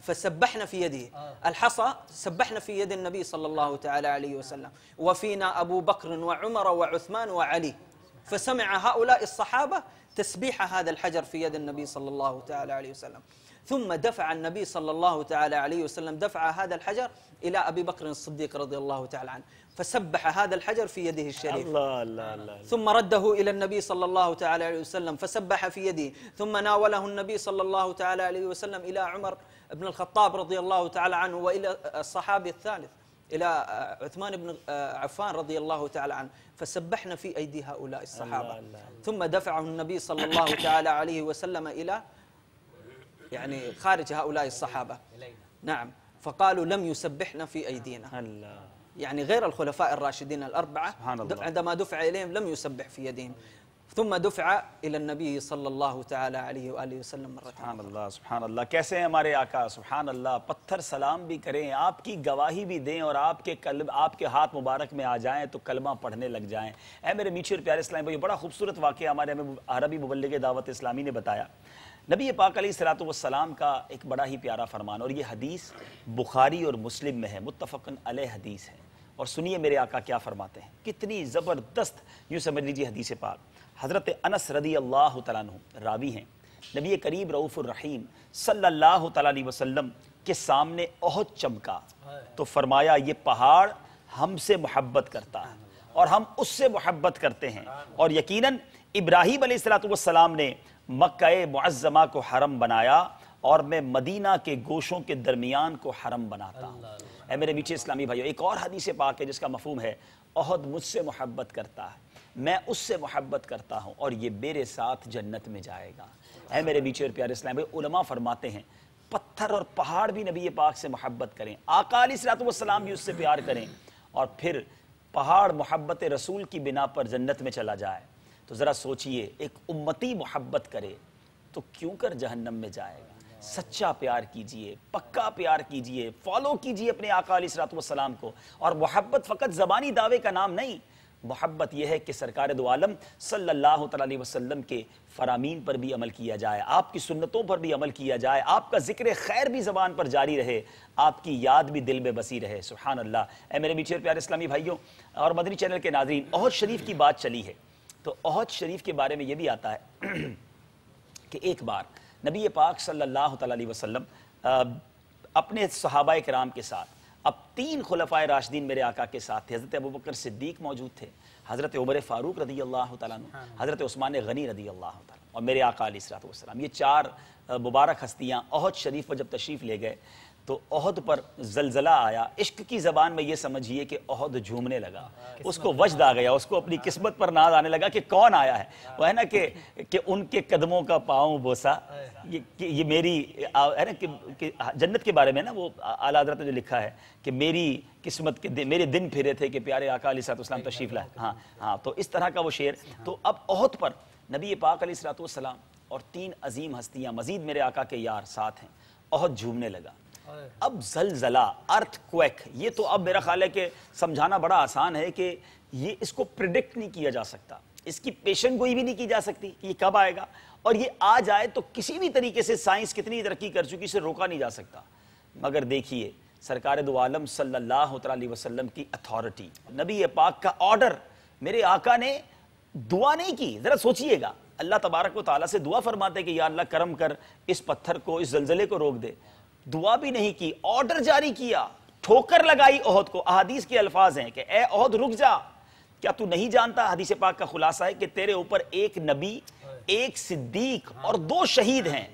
D: فسبحنا في يده الحصى سبحنا في يد النبي صلى الله تعالى عليه وسلم وفينا أبو بكر وعمر وعثمان وعلي فسمع هؤلاء الصحابة تسبيح هذا الحجر في يد النبي صلى الله تعالى عليه وسلم ثم دفع النبي صلى الله تعالى عليه وسلم دفع هذا الحجر إلى أبي بكر الصديق رضي الله تعالى عنه فسبح هذا الحجر في يده الشريف
C: اللہ اللہ اللہ.
D: ثم رده إلى النبي صلى الله تعالى عليه وسلم فسبح في يده ثم ناوله النبي صلى الله تعالى عليه وسلم إلى عمر بن الخطاب رضي الله تعالى عنه وإلى الصحابي الثالث إلى عثمان بن عفان رضي الله تعالى عنه فسبحنا في أيدي هؤلاء الصحابة ثم دفعه النبي صلى الله تعالى عليه وسلم إلى يعني خارج هؤلاء الصحابة نعم فقالوا لم يسبحنا في أيدينا
C: اللہ
D: يعني غير الخلفاء الراشدين الأربعة
C: سبحان الله.
D: عندما دفع إليهم لم يسبح في يدهم ثم دفع إلى النبي صلى الله تعالى عليه وآله وسلم مرة.
C: سبحان اللہ سبحان اللہ. کیسے ہیں ہمارے آقا سبحان اللہ. پتھر سلام بھی کریں, آپ کی گواہی بھی دیں اور آپ کے ہاتھ مبارک میں آ جائیں تو کلمہ پڑھنے لگ جائیں. اے میرے میٹھے اور پیارے اسلامی بھائی, بڑا خوبصورت واقعہ ہمارے ہمیں عربی مبلغ دعوت اسلامی نے بتایا. نبی پاک علیہ الصلوۃ والسلام کا ایک بڑا ہی پیارا فرمان, اور یہ حدیث بخاری اور مسلم میں ہے, متفق علیہ حدیث ہے. اور سنیے میرے آقا کیا فرماتے ہیں, کتنی زبردست, یوں سمجھ لیجیے حدیث پاک. حضرت انس رضی اللہ تعالیٰ عنہ راوی ہیں, نبی کریم رؤوف الرحیم صلی اللہ تعالیٰ علیہ وسلم کے سامنے احد چمکا تو فرمایا یہ پہاڑ ہم سے محبت کرتا ہے اور ہم اس سے محبت کرتے ہیں, اور یقیناً ابراہیم علیہ الصلوۃ والسلام نے مکہ معظمہ کو حرم بنایا اور میں مدینہ کے گوشوں کے درمیان کو حرم بناتا ہوں. اے میرے میٹھے اسلامی بھائیو, ایک اور حدیث پاک ہے جس کا مفہوم ہے احد مجھ سے محبت کرتا ہے, میں اس سے محبت کرتا ہوں اور یہ میرے ساتھ جنت میں جائے گا. اے میرے میٹھے اور پیارے اسلامی بھائی, علماء فرماتے ہیں پتھر اور پہاڑ بھی نبی پاک سے محبت کریں, آقا علیہ الصلوۃ والسلام بھی اس سے پیار کریں, اور پھر پہاڑ محبت رسول کی بنا پر جنت میں چلا جائے تو ذرا سوچئے, ایک امتی محبت کرے تو کیوں کر جہنم میں جائے گا. سچا پیار کیجئے, پکا پیار کیجئے, فالو کیجئے اپنے آقا علیہ الصلوۃ والسلام کو. اور محبت فقط زبانی دعوے کا نام نہیں, محبت یہ ہے کہ سرکار دو عالم صلی اللہ علیہ وسلم کے فرامین پر بھی عمل کیا جائے, آپ کی سنتوں پر بھی عمل کیا جائے, آپ کا ذکر خیر بھی زبان پر جاری رہے, آپ کی یاد بھی دل میں بسی رہے. سبحان اللہ. اے میرے میٹھے اور پیارے اسلامی بھائیوں اور مدنی چینل کے ناظرین, احد شریف کی بات چلی ہے تو احد شریف کے بارے میں یہ بھی آتا ہے کہ ایک بار نبی پاک صلی اللہ علیہ وسلم اپنے صحابہ کرام کے ساتھ, اب 3 خلفائے راشدین میرے آقا کے ساتھ تھے. حضرت ابوبکر صدیق موجود تھے, حضرت عمر فاروق رضی اللہ تعالیٰ عنہ, حضرت عثمان غنی رضی اللہ تعالیٰ عنہ, اور میرے آقا علیہ الصلوۃ والسلام. یہ 4 مبارک ہستیاں احد شریف پر جب تشریف لے گئے تو احد پر زلزلہ آیا. عشق کی زبان میں یہ سمجھیے کہ احد جھومنے لگا, اس کو وجد آ گیا, اس کو اپنی قسمت پر ناز آنے لگا کہ کون آیا ہے. وہ ہے نا کہ ان کے قدموں کا پاؤں بوسا, یہ میری ہے نا کہ جنت کے بارے میں نا وہ اعلیٰ حضرت نے جو لکھا ہے کہ میری قسمت کے میرے دن پھرے تھے کہ پیارے آقا علیہ الصلوۃ والسلام تشریف لائے. ہاں تو اس طرح کا وہ شعر. تو اب احد پر نبی پاک علیہ الصلوۃ والسلام اور 3 عظیم ہستیاں مزید میرے آقا کے یار ساتھ ہیں. احد جھومنے لگا. اب زلزلہ, ارتھ کویک, یہ تو اب میرا خیال ہے کہ سمجھانا بڑا آسان ہے کہ یہ اس کو پریڈکٹ نہیں کیا جا سکتا, اس کی پیشن گوئی بھی نہیں کی جا سکتی کہ یہ کب آئے گا, اور یہ آ جائے تو کسی بھی طریقے سے سائنس کتنی ترقی کر چکی, اسے روکا نہیں جا سکتا. مگر دیکھیے سرکار دو عالم صلی اللہ علیہ وسلم کی اتھارٹی، نبی پاک کا آرڈر، میرے آقا نے دعا نہیں کی. ذرا سوچئے گا، اللہ تبارک و تعالیٰ سے دعا فرماتے کہ یا اللہ کرم کر اس پتھر کو، اس زلزلے کو روک دے. دعا بھی نہیں کی، آرڈر جاری کیا، ٹھوکر لگائی احد کو. احادیث کے الفاظ ہیں کہ اے احد رک جا، کیا تو نہیں جانتا؟ حدیث پاک کا خلاصہ ہے کہ تیرے اوپر ایک نبی، ایک صدیق اور 2 شہید ہیں.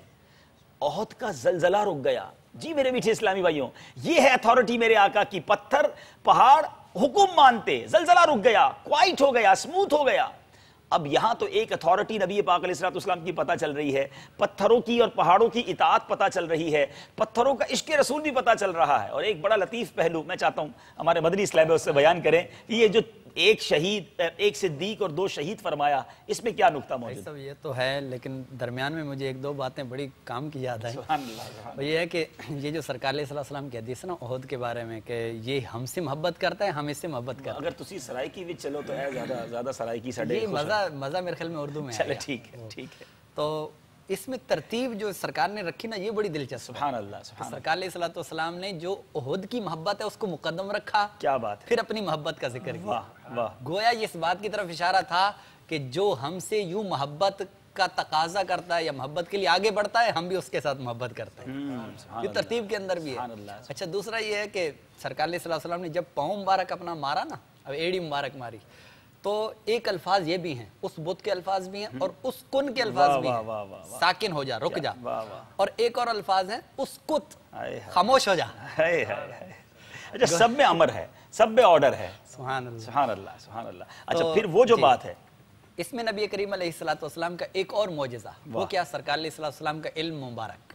C: احد کا زلزلہ رک گیا. جی میرے میٹھے اسلامی بھائیوں، یہ ہے اتھارٹی میرے آقا کی. پتھر پہاڑ حکم مانتے، زلزلہ رک گیا، کوائٹ ہو گیا، سموتھ ہو گیا. اب یہاں تو ایک اتھارٹی نبی پاک علیہ السلام کی پتہ چل رہی ہے، پتھروں کی اور پہاڑوں کی اطاعت پتہ چل رہی ہے، پتھروں کا عشق رسول بھی پتہ چل رہا ہے. اور ایک بڑا لطیف پہلو میں چاہتا ہوں ہمارے مدنی اسلام میں اس سے بیان کریں کہ یہ جو ایک شہید، ایک صدیق اور 2 شہید فرمایا، اس میں کیا نقطہ موجود
F: سب یہ تو ہے، لیکن درمیان میں مجھے 1-2 باتیں بڑی کام کی یاد آئی.
C: سبحان اللہ.
F: وہ یہ ہے کہ یہ جو سرکار علیہ السلام کی حدیث ہے نا احد کے بارے میں، کہ یہ ہم سے محبت کرتا ہے، ہم اس سے محبت کرتے ہیں.
C: اگر تسی سرائکی بھی چلو تو ہے زیادہ سرائکی ساڈے
F: یہ مزہ میرے خیال میں اردو میں
C: چلے
F: ہے.
C: ٹھیک ہے ٹھیک ہے.
F: تو اس میں ترتیب جو سرکار نے رکھی نا، یہ بڑی دلچسپ.
C: سبحان اللہ سبحان اللہ.
F: سرکار علیہ السلام نے جو احد کی محبت ہے اس کو مقدم رکھا،
C: کیا بات ہے.
F: پھر اپنی محبت کا ذکر کیا.
C: واہ واہ.
F: گویا یہ اس بات کی طرف اشارہ تھا کہ جو ہم سے یوں محبت کا تقاضا کرتا ہے یا محبت کے لیے آگے بڑھتا ہے، ہم بھی اس کے ساتھ محبت کرتے ہیں. یہ ترتیب کے اندر بھی ہے. اچھا دوسرا یہ ہے کہ سرکار علیہ السلام نے جب پاؤں مبارک اپنا مارا نا، اب ایڑی مبارک ماری، تو ایک الفاظ یہ بھی ہیں، اس بت کے الفاظ بھی ہیں اور اس کن کے الفاظ بھی ہیں، ساکن ہو جا، رک جا. اور ایک اور الفاظ ہیں، اسکت، خاموش ہو جا.
C: اچھا سب میں امر ہے، سب میں آرڈر ہے.
F: سبحان اللہ
C: سبحان اللہ سبحان اللہ. اچھا پھر وہ جو بات ہے،
F: اس میں نبی کریم علیہ السلام کا ایک اور معجزہ، وہ کیا؟ سرکار علیہ السلام کا علم مبارک.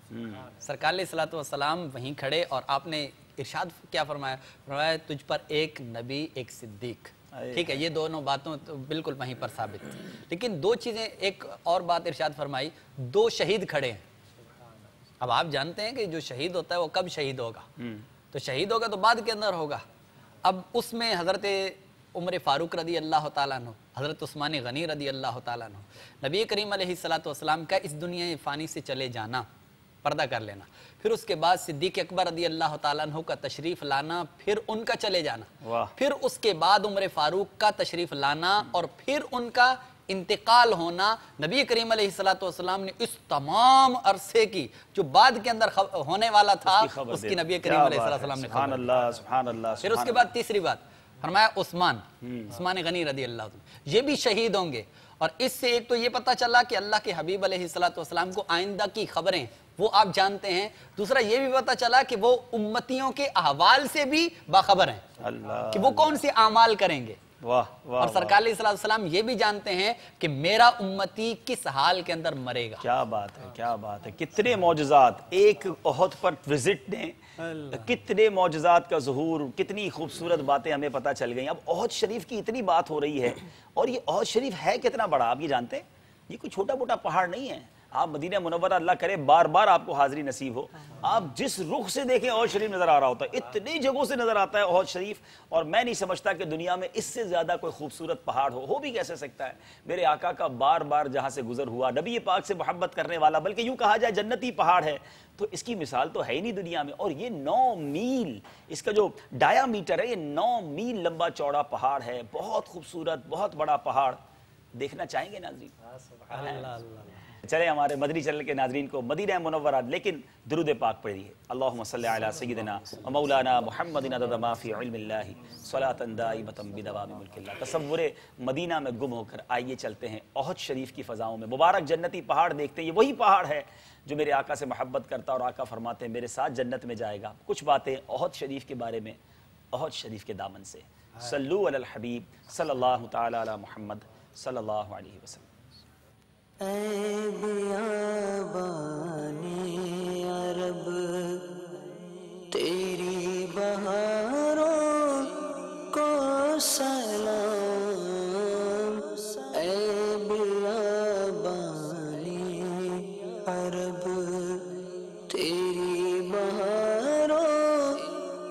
F: سرکار علیہ السلام وہیں کھڑے اور آپ نے ارشاد کیا فرمایا؟ فرمایا تجھ پر ایک نبی، ایک صدیق. ٹھیک ہے، یہ دونوں باتوں تو بالکل وہیں پر ثابت تھی. لیکن 2 چیزیں، ایک اور بات ارشاد فرمائی، 2 شہید کھڑے ہیں. اب آپ جانتے ہیں کہ جو شہید ہوتا ہے وہ کب شہید ہوگا؟ تو شہید ہوگا تو بعد کے اندر ہوگا. اب اس میں حضرت عمر فاروق رضی اللہ تعالیٰ عنہ، حضرت عثمان غنی رضی اللہ تعالیٰ عنہ، نبی کریم علیہ السلام کا اس دنیا فانی سے چلے جانا، پردہ کر لینا، پھر اس کے بعد صدیق اکبر رضی اللہ تعالیٰ عنہ کا تشریف لانا، پھر ان کا چلے جانا، پھر اس کے بعد عمر فاروق کا تشریف لانا اور پھر ان کا انتقال ہونا. نبی کریم علیہ السلام نے اس تمام عرصے کی جو بعد کے اندر ہونے والا تھا اس کی نبی کریم علیہ السلام نے
C: سبحان اللہ سبحان اللہ.
F: پھر اس کے بعد تیسری بات فرمایا عثمان غنی رضی اللہ عنہ، یہ بھی شہید ہوں گے. اور اس سے ایک تو یہ پتہ چلا کہ اللہ کے حبیب علیہ السلام کو آئندہ کی خبریں وہ آپ جانتے ہیں. دوسرا یہ بھی پتہ چلا کہ وہ امتیوں کے احوال سے بھی باخبر ہیں کہ وہ کون سے اعمال کریں گے. اور سرکار علیہ السلام یہ بھی جانتے ہیں کہ میرا امتی کس حال کے اندر مرے گا.
C: کیا بات ہے کیا بات ہے. کتنے معجزات ایک احد پر وزٹ نے، کتنے معجزات کا ظہور، کتنی خوبصورت باتیں ہمیں پتہ چل گئیں. اب احد شریف کی اتنی بات ہو رہی ہے، اور یہ احد شریف ہے کتنا بڑا آپ یہ جانتے ہیں؟ یہ کوئی چھوٹا موٹا پہاڑ نہیں ہے. آپ مدینہ منورہ اللہ کرے بار بار آپ کو حاضری نصیب ہو، آپ جس رخ سے دیکھیں احد شریف نظر آ رہا ہوتا ہے. اتنی جگہوں سے نظر آتا ہے احد شریف، اور میں نہیں سمجھتا کہ دنیا میں اس سے زیادہ کوئی خوبصورت پہاڑ ہو بھی کیسے سکتا ہے. میرے آقا کا بار بار جہاں سے گزر ہوا، نبی پاک سے محبت کرنے والا، بلکہ یوں کہا جائے جنتی پہاڑ ہے، تو اس کی مثال تو ہے ہی نہیں دنیا میں. اور یہ 9 میل اس کا جو ڈایا میٹر ہے، یہ 9 میل لمبا چوڑا پہاڑ ہے. بہت خوبصورت، بہت بڑا پہاڑ. دیکھنا چاہیں گے ناظرین؟ چلے ہمارے مدنی چینل کے ناظرین کو مدینہ منورہ لیکن درود پاک پڑھیے. اللہم صلی علی سیدنا و مولانا محمد عدد ما فی علم اللہ صلاۃ دائمۃ بدوام ملک اللہ. تصور مدینہ میں گم ہو کر آئیے چلتے ہیں احد شریف کی فضاؤں میں. مبارک جنتی پہاڑ دیکھتے ہیں. یہ وہی پہاڑ ہے جو میرے آقا سے محبت کرتا اور آقا فرماتے ہیں میرے ساتھ جنت میں جائے گا. کچھ باتیں احد شریف کے بارے میں، احد شریف کے دامن سے. صلو علی الحبیب صلی اللہ تعالی علی محمد صلی اللہ علیہ وسلم.
A: اے بیابان عرب تیری بہاروں کو سلام. اے بیابان عرب تیری بہاروں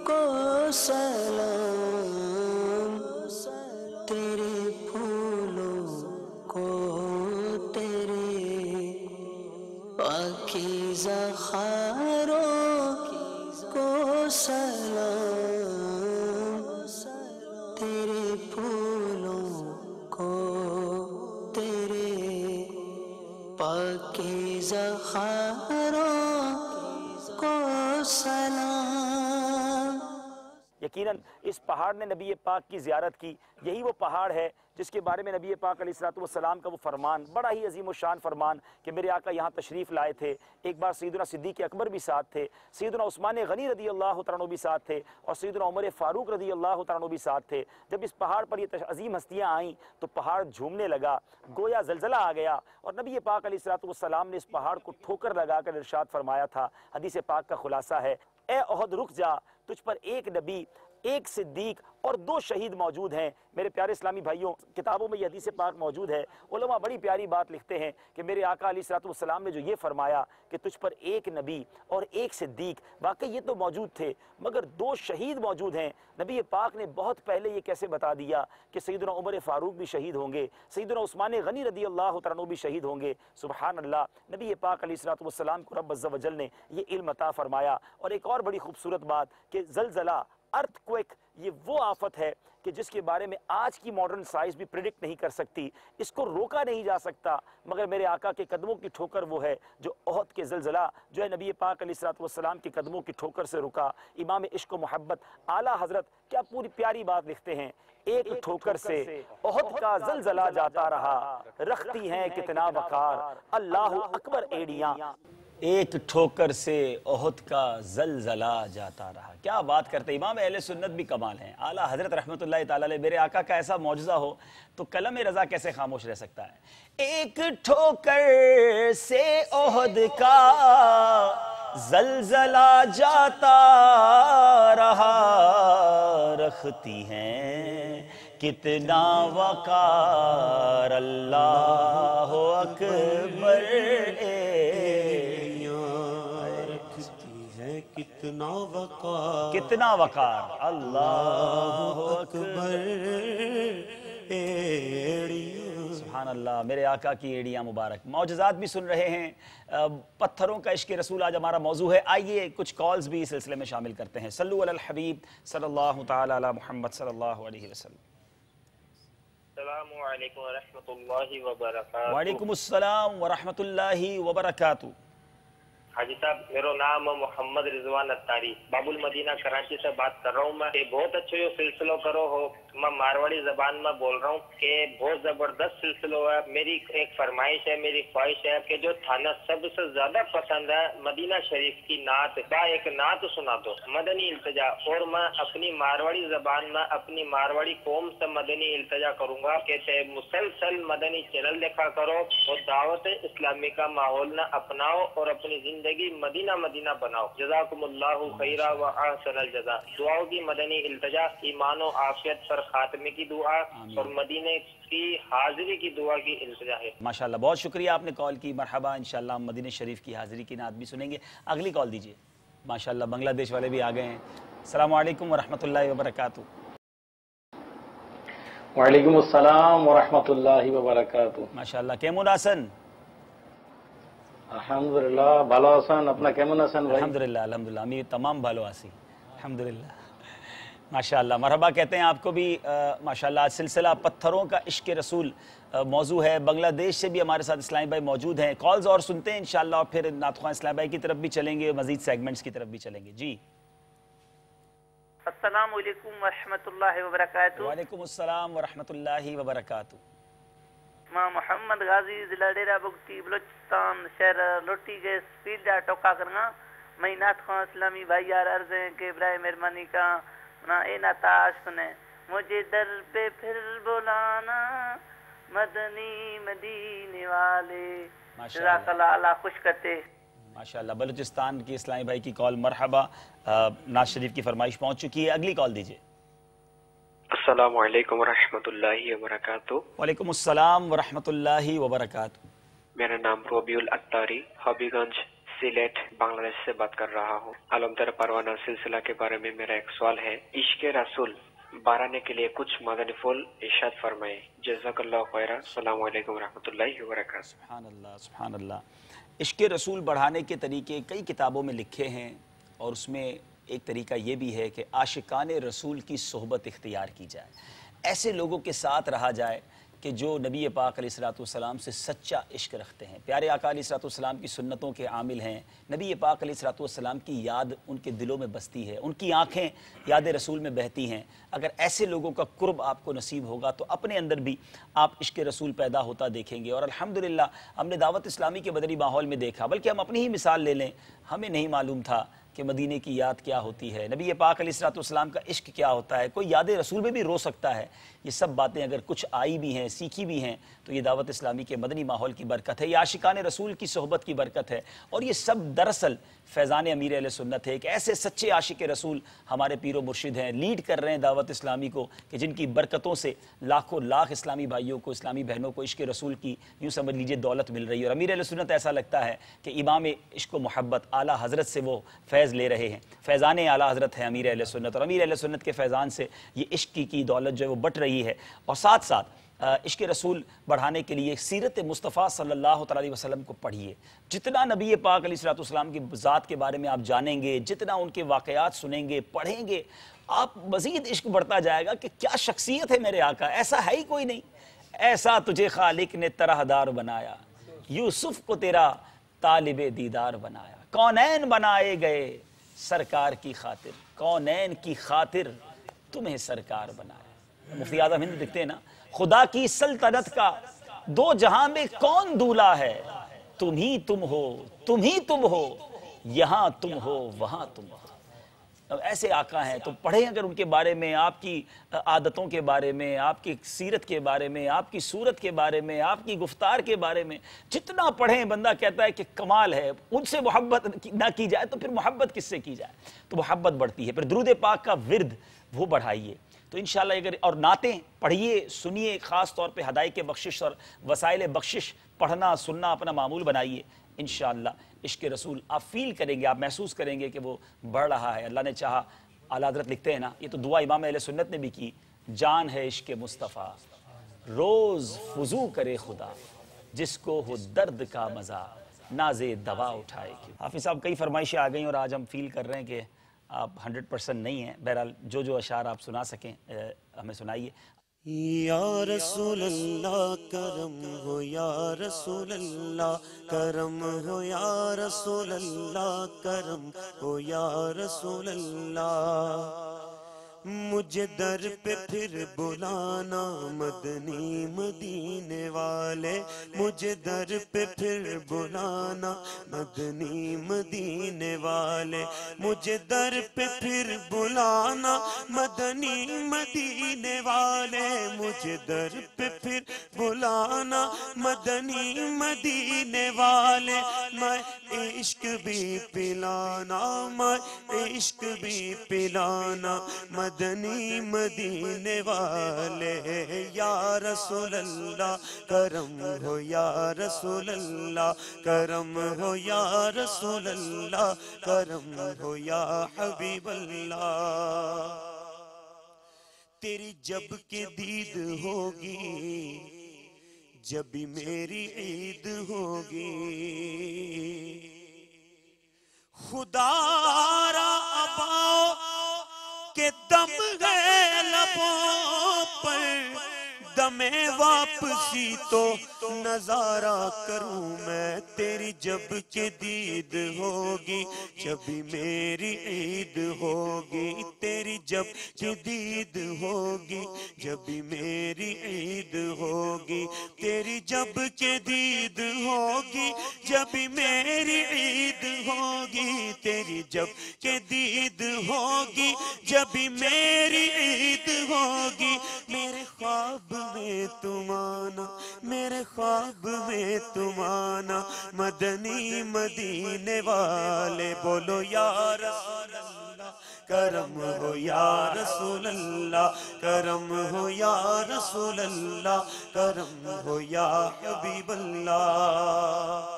A: کو سلام. تیرے پھولوں کو پاکیزہ خاروں کو پاکیزہ خاروں کو سلام۔
C: یقیناً اس پہاڑ نے نبی پاک کی زیارت کی، یہی وہ پہاڑ ہے جس کے بارے میں نبی پاک علیہ السلام کا وہ فرمان، بڑا ہی عظیم الشان فرمان کہ میرے آقا یہاں تشریف لائے تھے۔ ایک بار سیدنا صدیق اکبر بھی ساتھ تھے، سیدنا عثمان غنی رضی اللہ تعالیٰ عنہ بھی ساتھ تھے، اور سیدنا عمر فاروق رضی اللہ تعالیٰ عنہ بھی ساتھ تھے۔ جب اس پہاڑ پر یہ عظیم ہستیاں آئیں تو پہاڑ جھومنے لگا، گویا زلزلہ آ گیا، اور نبی پاک علیہ السلام نے اس پہاڑ کو ٹھوکر لگا کر ارشاد فرمایا تھا۔ حدیث پاک کا خلاصہ ہے، اے احد رک جا، تجھ پر ایک نبی، ایک صدیق اور 2 شہید موجود ہیں۔ میرے پیارے اسلامی بھائیوں، کتابوں میں یہ حدیث پاک موجود ہے۔ علماء بڑی پیاری بات لکھتے ہیں کہ میرے آقا علیہ السلام نے جو یہ فرمایا کہ تجھ پر ایک نبی اور ایک صدیق، واقعی یہ تو موجود تھے، مگر 2 شہید موجود ہیں۔ نبی پاک نے بہت پہلے یہ کیسے بتا دیا کہ سیدنا عمر فاروق بھی شہید ہوں گے، سیدنا عثمان غنی رضی اللہ تعالیٰ عنہ بھی شہید ہوں گے۔ سبحان اللہ، نبی پاک علیہ السلام کو رب عز و جل نے یہ علم عطا فرمایا۔ اور ایک اور بڑی خوبصورت بات کہ زلزلہ، ارتھ کوئک، یہ وہ آفت ہے کہ جس کے بارے میں آج کی ماڈرن سائنس بھی پریڈکٹ نہیں کر سکتی، اس کو روکا نہیں جا سکتا، مگر میرے آقا کے قدموں کی ٹھوکر وہ ہے جو احد کے زلزلہ جو ہے نبی پاک علیہ السلام کے قدموں کی ٹھوکر سے رکا۔ امام عشق و محبت اعلیٰ حضرت کیا پوری پیاری بات لکھتے ہیں، ایک ٹھوکر سے احد کا زلزلہ جاتا رہا، رکھتی ہیں کتنا وقار، اللہ اکبر ایڑیاں، ایک ٹھوکر سے احد کا زلزلہ جاتا رہا۔ کیا بات کرتے ہیں، امام اہل سنت بھی کمال ہیں، اعلیٰ حضرت رحمۃ اللہ تعالیٰ علیہ۔ میرے آقا کا ایسا معجزہ ہو تو قلم رضا کیسے خاموش رہ سکتا ہے۔ ایک ٹھوکر سے احد کا زلزلہ جاتا رہا، رکھتی ہیں کتنا وقار، اللہ اکبر
E: کتنا وقار،
C: کتنا وقار، اللہ اکبر
E: ایڑیاں۔
C: سبحان اللہ، میرے آقا کی ایڑیاں مبارک۔ معجزات بھی سن رہے ہیں، پتھروں کا عشق رسول آج ہمارا موضوع ہے۔ آئیے کچھ کالز بھی اس سلسلے میں شامل کرتے ہیں۔ صلو علی الحبیب صلی اللہ تعالی علی محمد صلی اللہ علیہ وسلم۔
G: السلام علیکم ورحمۃ اللہ وبرکاتہ۔
C: وعلیکم السلام ورحمۃ اللہ وبرکاتہ۔
G: حاجی صاحب، میرا نام محمد رضوان اتاری، باب المدینہ کراچی سے بات کر رہا ہوں میں۔ بہت اچھے جو سلسلہ کرو ہو، میں مارواڑی زبان میں بول رہا ہوں کہ بہت زبردست سلسلہ ہے۔ میری ایک فرمائش ہے، میری خواہش ہے کہ جو تھانہ سب سے زیادہ پسند ہے مدینہ شریف کی نعت، ایک نعت سنا دو، مدنی التجا، اور میں اپنی مارواڑی زبان میں اپنی مارواڑی قوم سے مدنی التجا کروں گا کہ مسلسل مدنی چینل دیکھا کرو اور دعوت اسلامی کا ماحول نہ اپناؤ اور اپنی زندگی مدینہ مدینہ بناؤ۔ جزاکم اللہ خیرہ و احسن الجزا۔ دعاؤں کی مدنی التجا، ایمان و عافیت پر خاتمے کی دعا اور مدینے کی حاضری کی دعا کی التجا ہے۔
C: ماشاءاللہ، بہت شکریہ آپ نے کال کی، مرحبا۔ انشاءاللہ ہم مدینہ شریف کی حاضری کی نعت بھی سنیں گے۔ اگلی کال دیجیے۔ ماشاءاللہ بنگلہ دیش والے بھی آ گئے ہیں۔ السلام علیکم ورحمۃ اللہ وبرکاتہ۔
H: وعلیکم السلام ورحمۃ اللہ وبرکاتہ۔
C: ماشاءاللہ، کیمون آسن؟
H: الحمدللہ بھلو آسن، اپنا کیمون آسن بھائی؟
C: الحمدللہ الحمدللہ، ہمیں تمام بھلو آسی الحمدللہ۔ ماشاءاللہ، مرحبا کہتے ہیں آپ کو بھی۔ ماشاءاللہ آج سلسلہ پتھروں کا عشق رسول موضوع ہے۔ بنگلہ دیش سے بھی ہمارے ساتھ اسلامی بھائی موجود ہیں۔ کالز اور سنتے ہیں انشاءاللہ، اور پھر نعت خواں اسلامی بھائی کی طرف بھی چلیں گے، مزید سیگمنٹس کی طرف بھی چلیں گے۔ جی
I: السلام علیکم ورحمۃ اللہ وبرکاتہ۔
C: وعلیکم السلام ورحمۃ اللہ وبرکاتہ۔
I: ماں محمد غازی، ضلع ڈیرہ بگٹی، بلوچستان، شہر لوٹی گیس فیلڈ جا ٹوکا کرنا۔ میں نعت خواں اسلامی بھائی یار عرض ہیں کہ برائے مہربانی کا نا اے نتاش سنیں، مجھے در پہ پھر بلانا مدنی مدینے والے، جزاک اللہ، اللہ خوش کرتے۔
C: ماشاءاللہ، بلوچستان کی اسلامی بھائی کی کال مرحبا، ناز شریف کی فرمائش پہنچ چکی ہے۔ اگلی کال دیجیے۔
J: السلام علیکم ورحمۃ اللہ وبرکاتہ۔
C: وعلیکم السلام ورحمۃ اللہ وبرکاتہ۔
J: میرا نام روبی الاتاری، حبی گنج، سیلیٹ، بنگلہ دیش سے بات کر رہا ہوں۔ علمدر پروانہ سلسلہ کے بارے میں میرا ایک سوال ہے۔ عشق رسول بڑھانے کے لیے کچھ مدنی پھول ارشاد فرمائے، جزاک اللہ خیرہ۔ السلام علیکم ورحمۃ اللہ وبرکاتہ۔
C: سبحان اللہ سبحان اللہ۔ عشق رسول بڑھانے کے طریقے کئی کتابوں میں لکھے ہیں، اور اس میں ایک طریقہ یہ بھی ہے کہ عاشقان رسول کی صحبت اختیار کی جائے، ایسے لوگوں کے ساتھ رہا جائے کہ جو نبی پاک علیہ السلام سے سچا عشق رکھتے ہیں، پیارے آقا علیہ السلام کی سنتوں کے عامل ہیں، نبی پاک علیہ السلام کی یاد ان کے دلوں میں بستی ہے، ان کی آنکھیں یاد رسول میں بہتی ہیں، اگر ایسے لوگوں کا قرب آپ کو نصیب ہوگا تو اپنے اندر بھی آپ عشق رسول پیدا ہوتا دیکھیں گے۔ اور الحمدللہ ہم نے دعوت اسلامی کے مدنی ماحول میں دیکھا، بلکہ ہم اپنی ہی مثال لے لیں، ہمیں نہیں معلوم تھا کہ مدینے کی یاد کیا ہوتی ہے، نبی پاک علیہ السلام کا عشق کیا ہوتا ہے، کوئی یاد رسول میں بھی رو سکتا ہے۔ یہ سب باتیں اگر کچھ آئی بھی ہیں، سیکھی بھی ہیں، تو یہ دعوت اسلامی کے مدنی ماحول کی برکت ہے، یہ عاشقان رسول کی صحبت کی برکت ہے، اور یہ سب دراصل فیضان امیر اہل سنت ہے۔ ایک ایسے سچے عاشق رسول ہمارے پیر و مرشد ہیں، لیڈ کر رہے ہیں دعوت اسلامی کو، کہ جن کی برکتوں سے لاکھوں لاکھ اسلامی بھائیوں کو، اسلامی بہنوں کو عشق رسول کی یوں سمجھ لیجئے دولت مل رہی ہے۔ اور امیر اہل سنت ایسا لگتا ہے کہ امام عشق و محبت اعلیٰ حضرت سے وہ فیض لے رہے ہیں، فیضان اعلیٰ حضرت ہے امیر اہل سنت، اور امیر اہل سنت کے فیضان سے یہ عشق کی دولت جو ہے وہ بٹ رہی ہے۔ اور ساتھ ساتھ عشق رسول بڑھانے کے لیے سیرت مصطفیٰ صلی اللہ علیہ وسلم کو پڑھیے، جتنا نبی پاک علیہ السلام کی ذات کے بارے میں آپ جانیں گے، جتنا ان کے واقعات سنیں گے، پڑھیں گے، آپ مزید عشق بڑھتا جائے گا کہ کیا شخصیت ہے میرے آقا، ایسا ہے ہی کوئی نہیں، ایسا تجھے خالق نے طرح دار بنایا، یوسف کو تیرا طالب دیدار بنایا، کونین بنائے گئے سرکار کی خاطر، کونین کی خاطر تمہیں سرکار بنایا۔ مفتی اعظم ہند لکھتے ہیں نا، خدا کی سلطنت کا دو جہاں میں کون دولا ہے، تم ہی تم ہو، تم ہی تم ہو، یہاں تم ہو وہاں تم ہو۔ اب ایسے آقا ہیں تو پڑھیں اگر ان کے بارے میں، آپ کی عادتوں کے بارے میں، آپ کی سیرت کے بارے میں، آپ کی صورت کے بارے میں، آپ کی گفتار کے بارے میں جتنا پڑھیں بندہ کہتا ہے کہ کمال ہے۔ ان سے محبت نہ کی جائے تو پھر محبت کس سے کی جائے، تو محبت بڑھتی ہے۔ پھر درود پاک کا ورد وہ بڑھائیے، تو انشاءاللہ اگر اور نعتیں پڑھیے، سنیے، خاص طور پہ ہدایت بخشش اور وسائل بخشش پڑھنا سننا اپنا معمول بنائیے، انشاءاللہ عشق رسول آپ فیل کریں گے، آپ محسوس کریں گے کہ وہ بڑھ رہا ہے۔ اللہ نے چاہا، اعلیٰ حضرت لکھتے ہیں نا، یہ تو دعا امام اہل سنت نے بھی کی، جان ہے عشق مصطفیٰ روز فضو کرے خدا، جس کو ہو درد کا مزہ نازے دوا اٹھائے کیوں۔ حافظ صاحب کئی فرمائشیں آ گئیں اور آج ہم فیل کر رہے ہیں کہ آپ 100% نہیں ہیں، بہرحال جو اشعار آپ سنا سکیں ہمیں سنائیے۔
E: یا رسول اللہ کرم ہو، یا رسول اللہ کرم ہو، یا رسول اللہ کرم ہو، یا رسول اللہ مجھے در پہ پھر بلانا مدنی مدینے والے، مجھے در پہ پھر بلانا مدنی مدینے والے، مجھے در پہ پھر بلانا مدنی مدینے والے، مجھے در پہ پھر بلانا مدنی مدینے والے، میں عشق بھی پلانا، میں عشق بھی پلانا مدنی مدینے والے، یا رسول اللہ کرم ہو، یا رسول اللہ کرم ہو، یا رسول اللہ کرم ہو، یا حبیب اللہ تیری جب کہ دید ہوگی، جب میری عید ہوگی، خدا را اباؤ کہ دم گئے لبوں پر، دم واپسی تو نظارہ کروں میں، تیری جب کہ دید ہوگی جب میری عید ہوگی، تیری جب کہ دید ہوگی جب میری عید ہوگی، تیری جب کہ دید ہوگی جب میری عید ہوگی، تیری جب کہ دید ہوگی جب میری عید ہوگی، میرے خواب میں تم آنا، میرے خواب میں تم آنا مدنی مدینے والے، بولو یا رسول اللہ کرم ہو، یا رسول اللہ کرم ہو، یا رسول اللہ کرم ہو، یا حبیب اللہ۔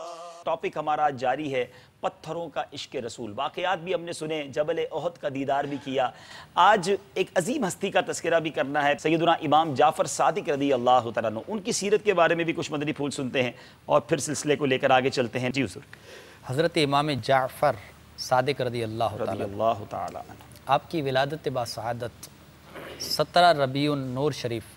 C: ٹاپک ہمارا آج جاری ہے پتھروں کا عشق رسول، واقعات بھی ہم نے سنے، جبل احد کا دیدار بھی کیا۔ آج ایک عظیم ہستی کا تذکرہ بھی کرنا ہے، سیدنا امام جعفر صادق رضی اللہ تعالیٰ عنہ، ان کی سیرت کے بارے میں بھی کچھ مدنی پھول سنتے ہیں اور پھر سلسلے کو لے کر آگے چلتے ہیں۔ جی حضور۔
F: حضرت امام جعفر صادق رضی اللہ تعالیٰ عنہ، آپ کی ولادت باسعادت 17 ربیع النور شریف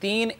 F: 3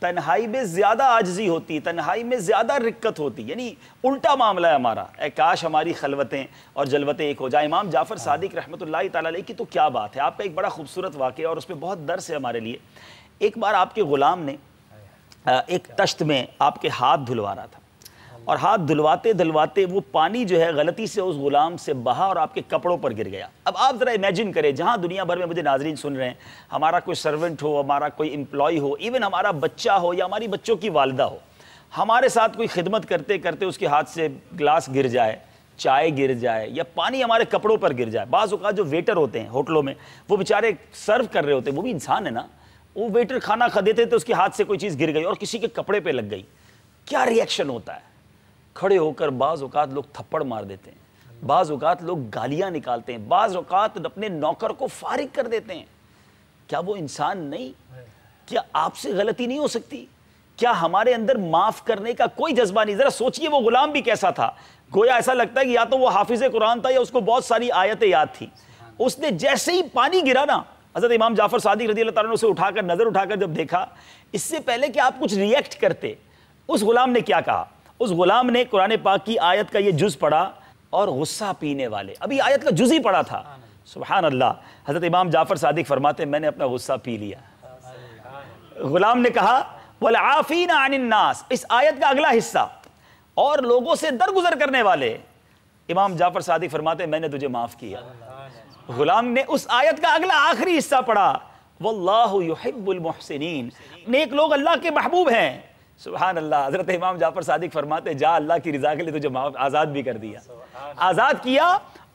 C: تنہائی میں زیادہ عاجزی ہوتی، تنہائی میں زیادہ رکت ہوتی، یعنی الٹا معاملہ ہے ہمارا. اے کاش ہماری خلوتیں اور جلوتیں ایک ہو جائیں. امام جعفر صادق رحمۃ اللہ تعالیٰ علیہ کی تو کیا بات ہے. آپ کا ایک بڑا خوبصورت واقعہ اور اس پہ بہت درس ہے ہمارے لیے. ایک بار آپ کے غلام نے ایک تشت میں آپ کے ہاتھ دھلوا رہا تھا، اور ہاتھ دھلواتے دھلواتے وہ پانی جو ہے غلطی سے اس غلام سے بہا اور آپ کے کپڑوں پر گر گیا. اب آپ ذرا امیجن کریں، جہاں دنیا بھر میں مجھے ناظرین سن رہے ہیں، ہمارا کوئی سرونٹ ہو، ہمارا کوئی امپلائی ہو، ایون ہمارا بچہ ہو یا ہماری بچوں کی والدہ ہو، ہمارے ساتھ کوئی خدمت کرتے کرتے اس کے ہاتھ سے گلاس گر جائے، چائے گر جائے یا پانی ہمارے کپڑوں پر گر جائے. بعض اوقات جو ویٹر ہوتے ہیں ہوٹلوں میں، وہ بیچارے سرو کر رہے ہوتے ہیں، وہ بھی انسان ہے نا، وہ ویٹر کھانا کھا دیتے تو اس کے ہاتھ سے کوئی چیز گر گئی اور کسی کے کپڑے پہ لگ گئی، کیا ری ایکشن ہوتا ہے؟ کھڑے ہو کر بعض اوقات لوگ تھپڑ مار دیتے ہیں، بعض اوقات لوگ گالیاں نکالتے ہیں، بعض اوقات اپنے نوکر کو فارغ کر دیتے ہیں. کیا وہ انسان نہیں؟ کیا آپ سے غلطی نہیں ہو سکتی؟ کیا ہمارے اندر معاف کرنے کا کوئی جذبہ نہیں؟ ذرا سوچئے وہ غلام بھی کیسا تھا. گویا ایسا لگتا ہے کہ یا تو وہ حافظ قرآن تھا یا اس کو بہت ساری آیتیں یاد تھی. اس نے جیسے ہی پانی گرا نا، حضرت امام جعفر صادق رضی اللہ تعالیٰ عنہ سے اٹھا کر نظر اٹھا کر جب دیکھا، اس سے پہلے کہ آپ کچھ ریئیکٹ کرتے، اس غلام نے کیا کہا؟ اس غلام نے قرآن پاک کی آیت کا یہ جز پڑھا اور غصہ پینے والے، ابھی آیت کا جز ہی پڑھا تھا. سبحان اللہ. حضرت امام جعفر صادق فرماتے میں نے اپنا غصہ پی لیا. غلام نے کہا وَالْعَافِينَ عَنِ النَّاسِ، اس آیت کا اگلا حصہ، اور لوگوں سے درگزر کرنے والے. امام جعفر صادق فرماتے میں نے تجھے معاف کیا. غلام نے اس آیت کا اگلا آخری حصہ پڑھا وَاللَّهُ يُحِبُّ الْمُحْسِنِينَ، نیک لوگ اللہ کے محبوب ہیں. سبحان اللہ. حضرت امام جعفر صادق فرماتے جا اللہ کی رضا کے لیے تجھے آزاد بھی کر دیا، آزاد کیا،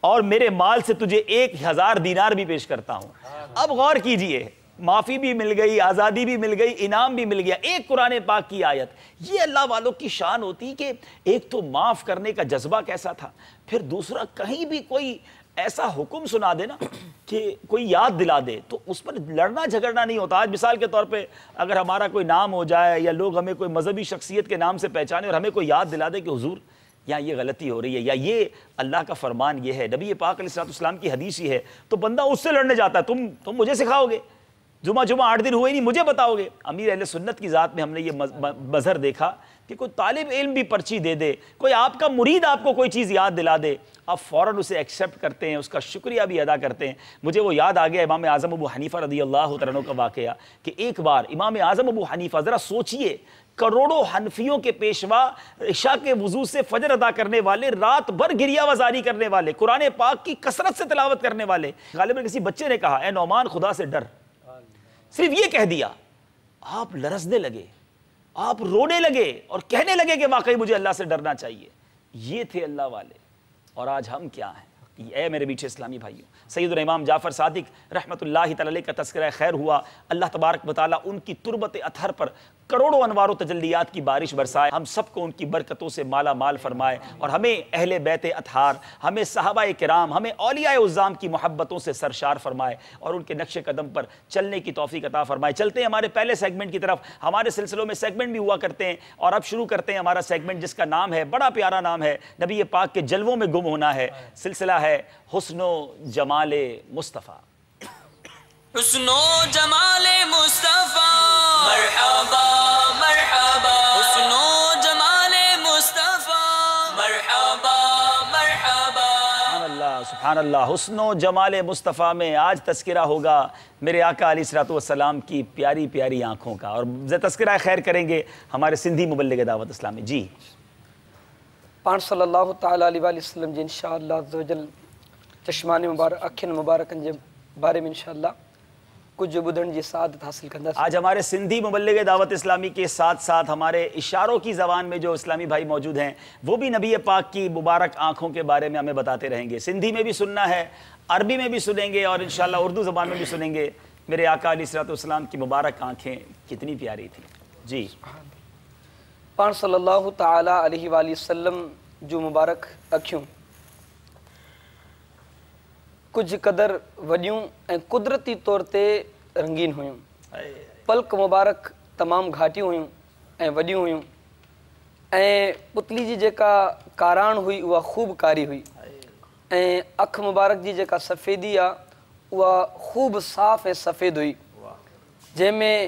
C: اور میرے مال سے تجھے 1000 دینار بھی پیش کرتا ہوں. اب غور کیجئے، معافی بھی مل گئی، آزادی بھی مل گئی، انعام بھی مل گیا. ایک قرآن پاک کی آیت. یہ اللہ والوں کی شان ہوتی کہ ایک تو معاف کرنے کا جذبہ کیسا تھا، پھر دوسرا کہیں بھی کوئی ایسا حکم سنا دے نا کہ کوئی یاد دلا دے تو اس پر لڑنا جھگڑنا نہیں ہوتا. آج مثال کے طور پہ اگر ہمارا کوئی نام ہو جائے یا لوگ ہمیں کوئی مذہبی شخصیت کے نام سے پہچانے اور ہمیں کوئی یاد دلا دے کہ حضور یا یہ غلطی ہو رہی ہے یا یہ اللہ کا فرمان یہ ہے، نبی پاک علیہ السلام کی حدیث ہی ہے، تو بندہ اس سے لڑنے جاتا ہے. تم مجھے سکھاؤ گے، جمعہ 8 دن ہوئے نہیں مجھے بتاؤ گے. امیر اہل سنت کی ذات میں ہم نے یہ مظہر دیکھا کہ کوئی طالب علم بھی پرچی دے دے، کوئی آپ کا مرید آپ کو کوئی چیز یاد دلا دے، آپ فوراً اسے ایکسیپٹ کرتے ہیں، اس کا شکریہ بھی ادا کرتے ہیں. مجھے وہ یاد آ گیا امام اعظم ابو حنیفہ رضی اللہ عنہ کا واقعہ کہ ایک بار امام اعظم ابو حنیفہ، ذرا سوچئے، کروڑوں حنفیوں کے پیشوا، عشاء کے وضو سے فجر ادا کرنے والے، رات بھر گریہ وزاری کرنے والے، قرآن پاک کی کثرت سے تلاوت کرنے والے. غالباً کسی بچے نے کہا اے نعمان خدا سے ڈر، صرف یہ کہہ دیا، آپ لرزنے لگے، آپ رونے لگے اور کہنے لگے کہ واقعی مجھے اللہ سے ڈرنا چاہیے. یہ تھے اللہ والے. اور آج ہم کیا ہیں؟ اے میرے میٹھے اسلامی بھائیوں، سیدنا امام جعفر صادق رحمۃ اللہ تعالی کا تذکرہ خیر ہوا. اللہ تبارک و تعالیٰ ان کی تربت اطہر پر کروڑوں انوار و تجلیات کی بارش برسائے، ہم سب کو ان کی برکتوں سے مالا مال فرمائے، اور ہمیں اہل بیت اطہار، ہمیں صحابہ کرام، ہمیں اولیاء عظام کی محبتوں سے سرشار فرمائے اور ان کے نقش قدم پر چلنے کی توفیق عطا فرمائے. چلتے ہیں ہمارے پہلے سیگمنٹ کی طرف. ہمارے سلسلوں میں سیگمنٹ بھی ہوا کرتے ہیں، اور اب شروع کرتے ہیں ہمارا سیگمنٹ جس کا نام ہے، بڑا پیارا نام ہے، نبی پاک کے جلووں میں گم ہونا ہے. سلسلہ ہے حسن و جمال مصطفیٰ.
K: حسن و جمال مصطفیٰ مرحبا مرحبا، حسن و جمال مصطفیٰ مرحبا مرحبا.
C: سبحان اللہ سبحان اللہ. حسن و جمال مصطفیٰ میں آج تذکرہ ہوگا میرے آقا علیہ الصلوۃ والسلام کی پیاری پیاری آنکھوں کا، اور تذکرہ خیر کریں گے ہمارے سندھی مبلغ دعوت اسلامی. جی
L: پان صلی اللہ تعالی علیہ وآلہ وسلم جی انشاءاللہ عزوجل چشمان مبارک اکھن مبارکن جے بارے میں انشاءاللہ کچھ بدھن جی سعادت حاصل کرنا.
C: آج ہمارے سندھی مبلغ دعوت اسلامی کے ساتھ ساتھ ہمارے اشاروں کی زبان میں جو اسلامی بھائی موجود ہیں وہ بھی نبی پاک کی مبارک آنکھوں کے بارے میں ہمیں بتاتے رہیں گے. سندھی میں بھی سننا ہے، عربی میں بھی سنیں گے، اور انشاءاللہ اردو زبان میں بھی سنیں گے. میرے آقا علیہ الصلوۃ والسلام کی مبارک آنکھیں کتنی پیاری تھیں. جی
L: پان صلی اللہ تعالی علیہ وآلہ وسلم جو مبارک اکھیوں کچھ قدر وڈیوں قدرتی طور تے رنگین ہوئیں. پلک مبارک تمام گھاٹیوں ہوئیں وڈیوں ہوئیں. پتلی جی جیکا کاران ہوئی وہ خوب کاری ہوئی. اکھ مبارک جی جیکا سفیدی آ وہ خوب صاف سفید ہوئی، جے میں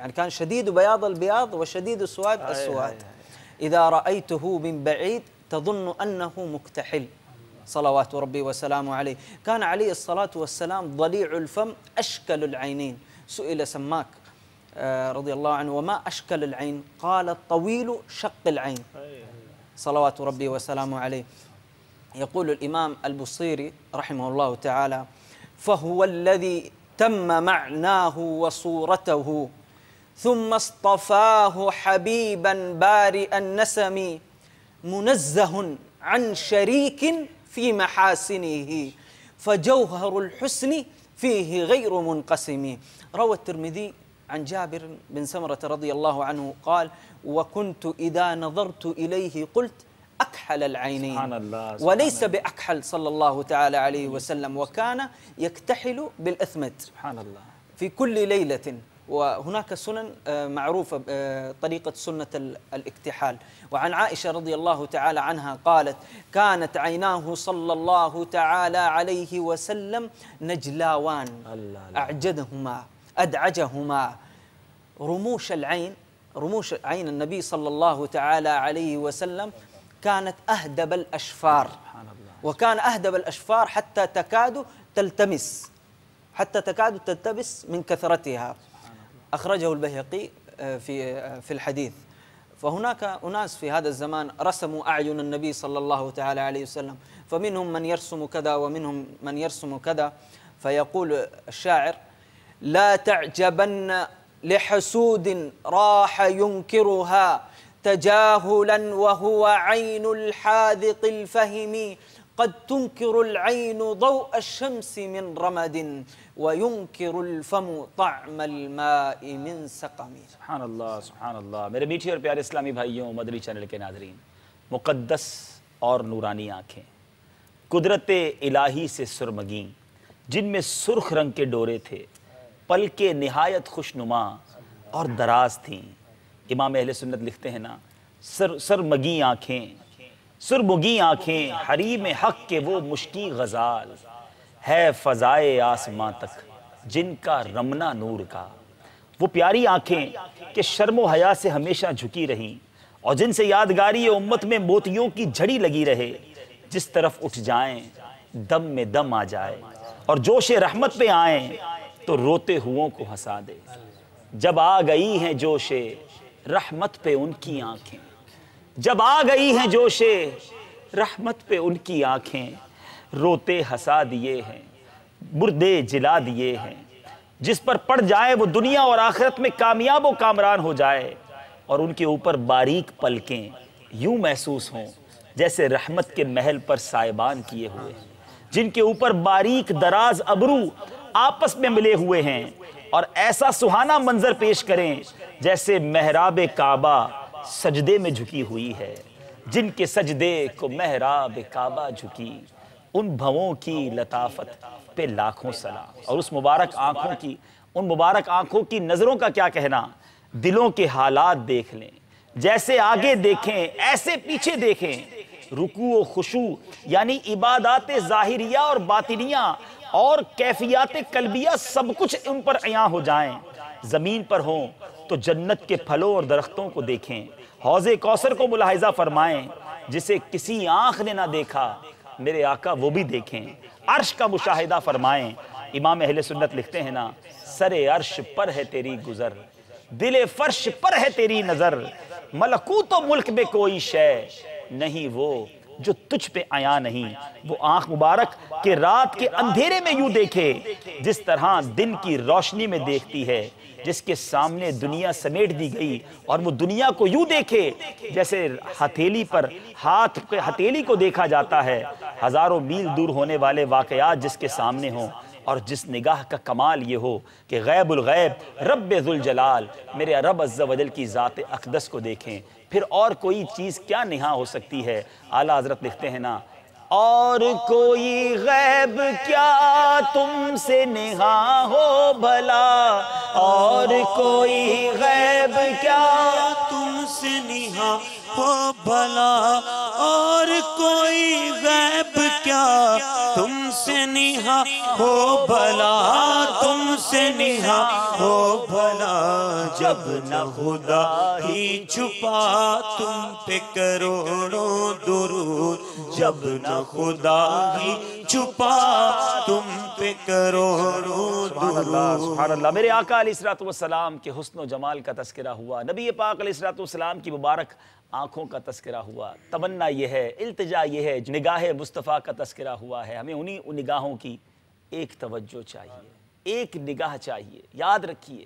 D: يعني كان شديد بياض البياض وشديد سواد السواد. إذا رأيته من بعيد تظن أنه مكتحل صلوات ربي وسلامه عليه. كان عليه الصلاة والسلام ضليع الفم أشكل العينين. سئل سماك رضي الله عنه وما أشكل العين؟ قال طويل شق العين صلوات ربي وسلامه عليه. يقول الإمام البصيري رحمه الله تعالى: فهو الذي تم معناه وصورته ثم اصطفاه حبيبا بارئ النسم منزه عن شريك في محاسنه فجوهر الحسن فيه غير منقسم. روى الترمذي عن جابر بن سمرة رضي الله عنه قال: وكنت إذا نظرت إليه قلت أكحل العينين. سبحان الله. وليس بأكحل صلى الله تعالى عليه وسلم، وكان يكتحل بالأثمد سبحان الله في كل ليلة. وهناك سنن معروفة طريقة سنة الاكتحال. وعن عائشة رضي الله تعالى عنها قالت: كانت عيناه صلى الله تعالى عليه وسلم نجلاوان أعجدهما أدعجهما. رموش عين النبي صلى الله تعالى عليه وسلم كانت أهدب الأشفار، وكان أهدب الأشفار حتى تكاد تلتبس من كثرتها. أخرجه البيهقي في الحديث. فهناك أناس في هذا الزمان رسموا أعين النبي صلى الله تعالى عليه وسلم، فمنهم من يرسم كذا ومنهم من يرسم كذا. فيقول الشاعر: لا تعجبن لحسود راح ينكرها تجاهلا وهو عين الحاذق الفهم. قد تنكر العين ضوء الشمس من رمد وينكر الفم طعم الماء من سقم.
C: سبحان اللہ سبحان اللہ. میرے میٹھے اور پیارے اسلامی بھائیوں، مدنی چینل کے ناظرین، مقدس اور نورانی آنکھیں قدرت الہی سے سرمگیں جن میں سرخ رنگ کے ڈورے تھے، پلکیں نہایت خوشنما اور دراز تھیں۔ امام اہل سنت لکھتے ہیں نا، سرمگیں آنکھیں، سرمگیں آنکھیں حریم حق کے وہ مشکی غزال، ہے فضائے آسماں تک جن کا رمنا نور کا۔ وہ پیاری آنکھیں کہ شرم و حیا سے ہمیشہ جھکی رہیں اور جن سے یادگاری امت میں موتیوں کی جھڑی لگی رہے، جس طرف اٹھ جائیں دم میں دم آ جائے اور جوش رحمت پہ آئیں تو روتے ہوں کو ہنسا دے۔ جب آ گئی ہیں جوش رحمت پہ ان کی آنکھیں، جب آ گئی ہیں جوش رحمت پہ ان کی آنکھیں، روتے ہنسا دیے ہیں، مردے جلا دیے ہیں۔ جس پر پڑ جائے وہ دنیا اور آخرت میں کامیاب و کامران ہو جائے، اور ان کے اوپر باریک پلکیں یوں محسوس ہوں جیسے رحمت کے محل پر سائبان کیے ہوئے ہیں، جن کے اوپر باریک دراز ابرو آپس میں ملے ہوئے ہیں، اور ایسا سہانا منظر پیش کریں جیسے محراب کعبہ سجدے میں جھکی ہوئی ہے۔ جن کے سجدے کو محراب کعبہ جھکی، ان بھووں کی لطافت پہ لاکھوں سلام۔ اور اس مبارک آنکھوں کی، ان مبارک آنکھوں کی نظروں کا کیا کہنا، دلوں کے حالات دیکھ لیں، جیسے آگے دیکھیں ایسے پیچھے دیکھیں۔ رکوع و خشوع یعنی عبادات ظاہریہ اور باطنیہ اور کیفیات قلبیہ سب کچھ ان پر عیاں ہو جائیں۔ زمین پر ہوں تو جنت کے پھلوں اور درختوں کو دیکھیں، حوض کوثر کو ملاحظہ فرمائیں، جسے کسی آنکھ نے نہ دیکھا میرے آقا وہ بھی دیکھیں۔ عرش کا مشاہدہ فرمائیں۔ امام اہل سنت لکھتے ہیں نا، سر عرش پر ہے تیری گزر، دل فرش پر ہے تیری نظر، ملکوت و ملک میں کوئی شے نہیں وہ جو تجھ پہ عیاں نہیں۔ وہ آنکھ مبارک کہ رات کے اندھیرے میں یوں دیکھے جس طرح دن کی روشنی میں دیکھتی ہے، جس کے سامنے دنیا سمیٹ دی گئی اور وہ دنیا کو یوں دیکھے جیسے ہتھیلی پر ہاتھ پہ ہتھیلی کو دیکھا جاتا ہے۔ ہزاروں میل دور ہونے والے واقعات جس کے سامنے ہوں، اور جس نگاہ کا کمال یہ ہو کہ غیب الغیب رب ذوالجلال میرے رب عز و جل کی ذات اقدس کو دیکھیں، پھر اور کوئی چیز کیا نہاں ہو سکتی ہے۔ اعلیٰ حضرت لکھتے ہیں نا، اور کوئی غیب کیا تم سے نہاں ہو بھلا، اور کوئی غیب کیا
E: تم سے نہاں ہو بھلا، اور کوئی غیب کیا تم سے نہاں ہو بھلا، تم سے نہاں ہو بھلا، جب نہ خدا ہی چھپا تم پہ کروڑوں درود، جب نہ خدا ہی چھپا تم پہ کروڑوں درود۔
C: سبحان اللہ۔ میرے آقا علیہ الصلوۃ والسلام کے حسن و جمال کا تذکرہ ہوا، نبی پاک علیہ الصلوۃ والسلام کی مبارک آنکھوں کا تذکرہ ہوا، تمنا یہ ہے، التجا یہ ہے، نگاہ مصطفیٰ کا تذکرہ ہوا ہے۔ ہمیں انہی نگاہوں کی ایک توجہ چاہیے، ایک نگاہ چاہیے۔ یاد رکھیے،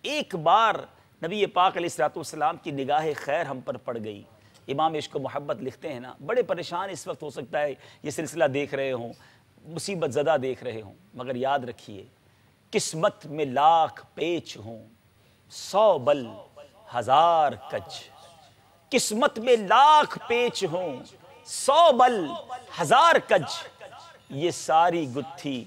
C: ایک بار نبی پاک علیہ الصلوۃ والسلام کی نگاہ خیر ہم پر پڑ گئی۔ امام عشق و محبت لکھتے ہیں نا، بڑے پریشان اس وقت ہو سکتا ہے یہ سلسلہ دیکھ رہے ہوں، مصیبت زدہ دیکھ رہے ہوں، مگر یاد رکھیے، قسمت میں لاکھ پیچ ہوں 100 بل 1000 کج، قسمت میں لاکھ پیچ ہوں 100 بل 1000 کج، یہ ساری گتھی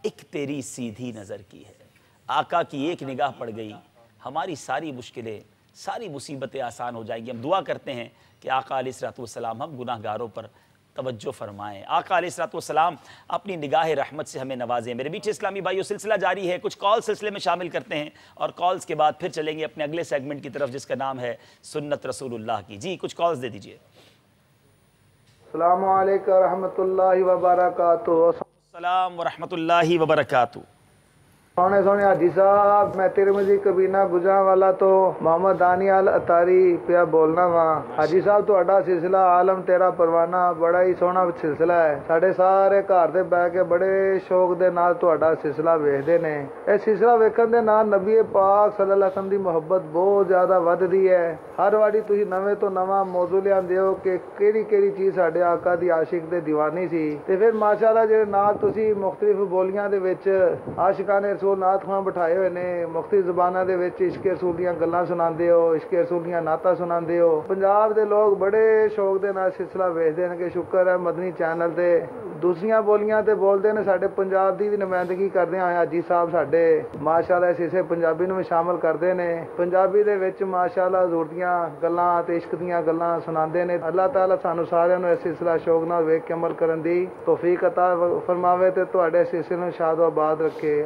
C: ایک تیری سیدھی نظر کی ہے۔ آقا کی ایک نگاہ پڑ گئی، ہماری ساری مشکلیں، ساری مصیبتیں آسان ہو جائیں گی۔ ہم دعا کرتے ہیں کہ آقا علیہ الصلوۃ والسلام ہم گناہ گاروں پر توجہ فرمائیں، آقا علیہ الصلوۃ والسلام اپنی نگاہ رحمت سے ہمیں نوازیں۔ میرے بیچ اسلامی بھائیو، سلسلہ جاری ہے، کچھ کال سلسلے میں شامل کرتے ہیں اور کالز کے بعد پھر چلیں گے اپنے اگلے سیگمنٹ کی طرف جس کا نام ہے سنت رسول اللہ کی۔ جی کچھ کالز دے دیجئے۔
M: السلام علیکم ورحمۃ اللہ وبرکاتہ۔
C: السلام ورحمۃ اللہ وبرکاتہ۔
M: سونے سونے حاجی صاحب، میں ترمذی کبینہ گجراں والا تو محمد دانیال اتاری پیا بولنا وا۔ حاجی صاحب تہاڈا سلسلہ عالم تیرا پروانہ بڑا ہی سوہنا سلسلہ ہے، ساڈے سارے گھر دے بیٹھ کے بڑے شوق دے نال تہاڈا سلسلہ ویکھدے نے۔ اے سلسلہ ویکھن دے نال نبی پاک صلی اللہ علیہ وسلم دی محبت بہت زیادہ وددی ہے۔ ہر واری تسی نویں تو نواں موضوع لیاندے ہو کہ کیڑی کیڑی چیز ساڈے آقا دی عاشق تے دیوانی سی، تے پھر ماشاءاللہ جڑے نال تسی مختلف بولیاں دے وچ عاشقانے ਰਸੂਲ ਨਾਤ ਖਾਂ ਬਿਠਾਏ ਹੋਏ ਨੇ, ਮੁਖਤੀ ਜ਼ੁਬਾਨਾਂ ਦੇ ਵਿੱਚ ਇਸ਼ਕ ਰਸੂਲ ਦੀਆਂ ਗੱਲਾਂ ਸੁਣਾਉਂਦੇ ਹੋ, ਇਸ਼ਕ ਰਸੂਲ ਦੀਆਂ ਨਾਤਾਂ ਸੁਣਾਉਂਦੇ ਹੋ। ਪੰਜਾਬ ਦੇ ਲੋਕ ਬੜੇ ਸ਼ੌਕ ਦੇ ਨਾਲ ਸਿਲਸਿਲਾ ਵੇਖਦੇ ਨੇ ਕਿ ਸ਼ੁਕਰ ਹੈ ਮਦਨੀ ਚੈਨਲ ਤੇ ਦੂਸਰੀਆਂ ਬੋਲੀਆਂ ਤੇ ਬੋਲਦੇ ਨੇ, ਸਾਡੇ ਪੰਜਾਬ ਦੀ ਵੀ ਨੁਮਾਇੰਦਗੀ ਕਰਦੇ ਆ ਹਾਜੀ ਸਾਹਿਬ ਸਾਡੇ ਮਾਸ਼ਾਅੱਲਾ ਇਸ ਹਿੱਸੇ ਪੰਜਾਬੀ ਨੂੰ ਵੀ ਸ਼ਾਮਲ ਕਰਦੇ ਨੇ। ਪੰਜਾਬੀ ਦੇ ਵਿੱਚ ਮਾਸ਼ਾਅੱਲਾ ਹਜ਼ੂਰ ਦੀਆਂ ਗੱਲਾਂ ਤੇ ਇਸ਼ਕ ਦੀਆਂ ਗੱਲਾਂ ਸੁਣਾਉਂਦੇ ਨੇ। ਅੱਲਾਹ ਤਾਲਾ ਸਾਨੂੰ ਸਾਰਿਆਂ ਨੂੰ ਇਸ ਸਿਲਸਿਲਾ ਸ਼ੌਕ ਨਾਲ ਵੇਖ ਕੇ ਅਮਲ ਕਰਨ ਦੀ ਤੌਫੀਕ ਅਤਾ ਫਰਮਾਵੇ ਤੇ ਤੁਹਾਡੇ ਸਿਲਸਿਲੇ ਨੂੰ ਸ਼ਾਦ و ਆਬਾਦ ਰੱਖੇ।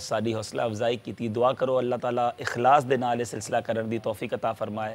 C: ਸਾਡੀ ਹੌਸਲਾ ਅਫਜ਼ਾਈ ਕੀਤੀ। ਦੁਆ ਕਰੋ ਅੱਲਾਹ ਤਾਲਾ ਇਖਲਾਸ ਦੇ ਨਾਲ ਇਹ ਸਿਲਸਿਲਾ ਕਰਨ ਦੀ ਤੌਫੀਕ ਅਤਾ ਫਰਮਾਏ।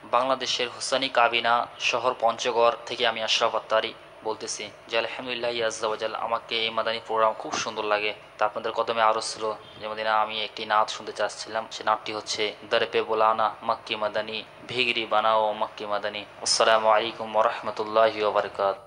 N: বাংলাদেশের হুসানি কাবিনা শহর পঞ্চগড় থেকে আমি আশরাফ আত্তারি বলতেছি যে আলহামদুলিল্লাহ আজ্জা ওয়াজাল আমাকে এই মাদানী প্রোগ্রাম খুব সুন্দর লাগে। তা আপনাদের কদমে আরও ছিল যে মদিনা আমি একটি নাত শুনতে চাচ্ছিলাম, সে নাতটি হচ্ছে দরে পে বোলানা মক্কি মাদানী ভিগরি বানাও মক্কি মাদানী। আসসালামু আলাইকুম ওরহমতুল্লাহি ওবরকাতুহু।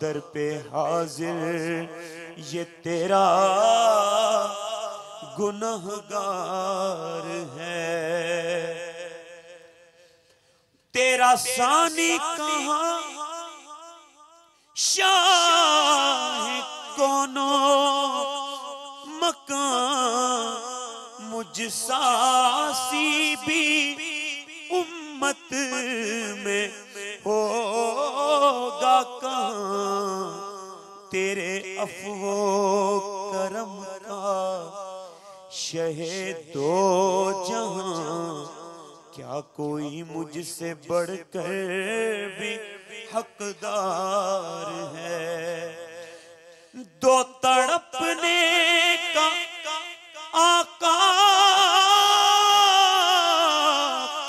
E: در پہ حاضر یہ تیرا گنہگار ہے، تیرا ثانی کہاں شاہ کونو مکان، مجھ ساسی بھی امت میں ہوگا کہاں، تیرے عفو و کرم کا شہ دو جہاں، کیا کوئی مجھ سے بڑھ کر بھی حقدار ہے، دو تڑپنے کا آقا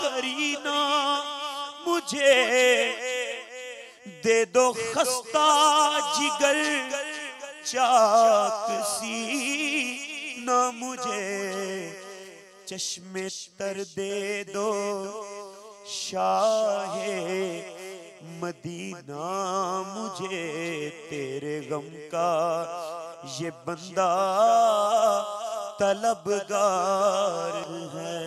E: کرینا مجھے، دے دو خستہ جگر چاک سی نہ مجھے، چشم تر دے دو شاہ مدینہ مجھے، تیرے غم کا یہ بندہ طلبگار ہے۔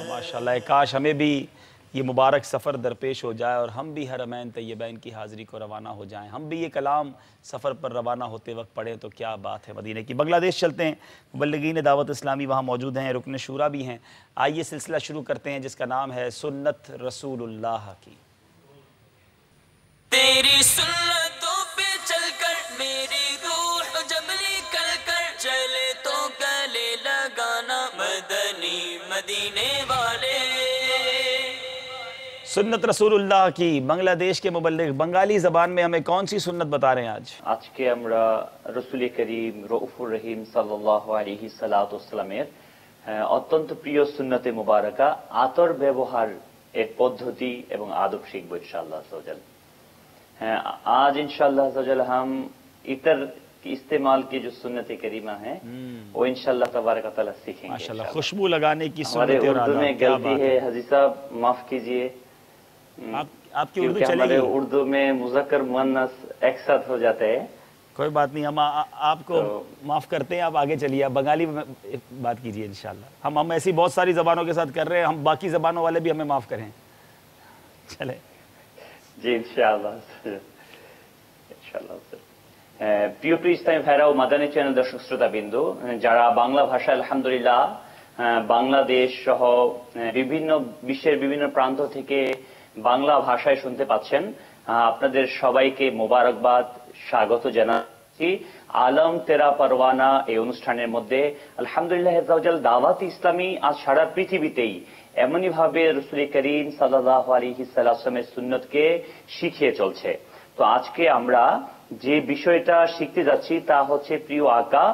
C: ماشاءاللہ، کاش ہمیں بھی یہ مبارک سفر درپیش ہو جائے اور ہم بھی حرمین طیبین کی حاضری کو روانہ ہو جائیں، ہم بھی یہ کلام سفر پر روانہ ہوتے وقت پڑھیں تو کیا بات ہے مدینے کی۔ بنگلہ دیش چلتے ہیں، مبلغین دعوت اسلامی وہاں موجود ہیں، رکن شورا بھی ہیں۔ آئیے سلسلہ شروع کرتے ہیں جس کا نام ہے سنت رسول اللہ کی۔
K: تیری سنتوں پہ چل کر میری روح جب نکل کر چلے تو گلے لگانا مدنی مدینے والے۔
C: سنت رسول اللہ کی بنگلہ دیش کے مبلغ بنگالی زبان میں ہمیں کون سی سنت بتا رہے ہیں آج؟
O: আজকে আমরা রসুল করিম রউফুর রহিম সাল্লাল্লাহু আলাইহি সাল্লামের অত্যন্ত প্রিয় সুন্নতে মুবারকা আতর ব্যবহার এর পদ্ধতি এবং আদব শিখব ইনশাআল্লাহ আযওয়াজাল। آج انشاءاللہ عزوجل ہم عطر کی استعمال کی جو سنت کریمہ ہیں وہ انشاءاللہ تبارک و تعالیٰ سیکھیں گے۔
C: ماشاءاللہ، خوشبو لگانے کی سنت
O: ہمارے
C: اور
O: اردو میں غلطی ہے حاجی صاحب معاف کیجئے،
C: آپ کی اردو چلے
O: ہمارے
C: گی؟
O: اردو میں مذکر مؤنث ایک ساتھ ہو جاتے ہیں۔
C: کوئی بات نہیں، ہم آپ کو معاف کرتے ہیں، آپ آگے چلیے، آپ بنگالی میں بات کیجئے انشاءاللہ۔ ہم ایسی بہت ساری زبانوں کے ساتھ کر رہے ہیں، ہم باقی زبانوں والے بھی ہمیں معاف کریں۔ چلے
O: জি ইনশাআল্লাহ ইনশাআল্লাহ। প্রিয় ইসলামী ভাইরা ও মাদানী চ্যানেল দর্শক শ্রোতাবৃন্দ, যারা বাংলা ভাষা আলহামদুলিল্লাহ বাংলাদেশ সহ বিভিন্ন বিশ্বের বিভিন্ন প্রান্ত থেকে বাংলা ভাষায় শুনতে পাচ্ছেন, আপনাদের সবাইকে মোবারকবাদ, স্বাগত জানাচ্ছি আলম তেরা পরওয়ানা এই অনুষ্ঠানের মধ্যে। আলহামদুলিল্লাহ আযওয়াজাল দাওয়াত ইসলামী আজ সারা পৃথিবীতেই এমনই ভাবে রাসূল করিম সাল্লাল্লাহু আলাইহি সাল্লামের সুন্নতকে শিখিয়ে চলছে। তো আজকে আমরা যে বিষয়টা শিখতে যাচ্ছি তা হচ্ছে প্রিয় আকা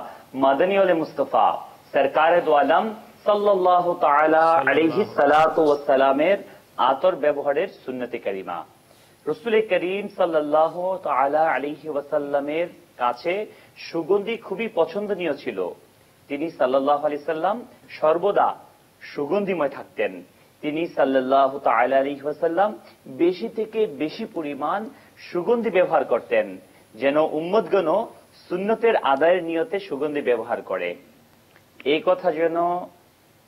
O: মাদানী ওয়ালে মুস্তাফা সরকারে দো আলম সাল্লাল্লাহু তাআলা আলাইহি সাল্লাতু ওয়াস সালামের আতর ব্যবহারের সুন্নতে কারিমা। রাসূল করিম সাল্লাল্লাহু তাআলা আলাইহি ওয়াসাল্লামের কাছে সুগন্ধি খুবই পছন্দনীয় ছিল। তিনি সাল্লাল্লাহু আলাইহি সাল্লাম সর্বদা সুগন্ধিময় থাকতেন। তিনি সাল্লাল্লাহু তাআলা আলাইহি ওয়াসাল্লাম বেশি থেকে বেশি পরিমাণ সুগন্ধি ব্যবহার করতেন, যেন উম্মতগণ সুন্নতের আদায়ের নিয়তে সুগন্ধি ব্যবহার করে। এই কথা যেন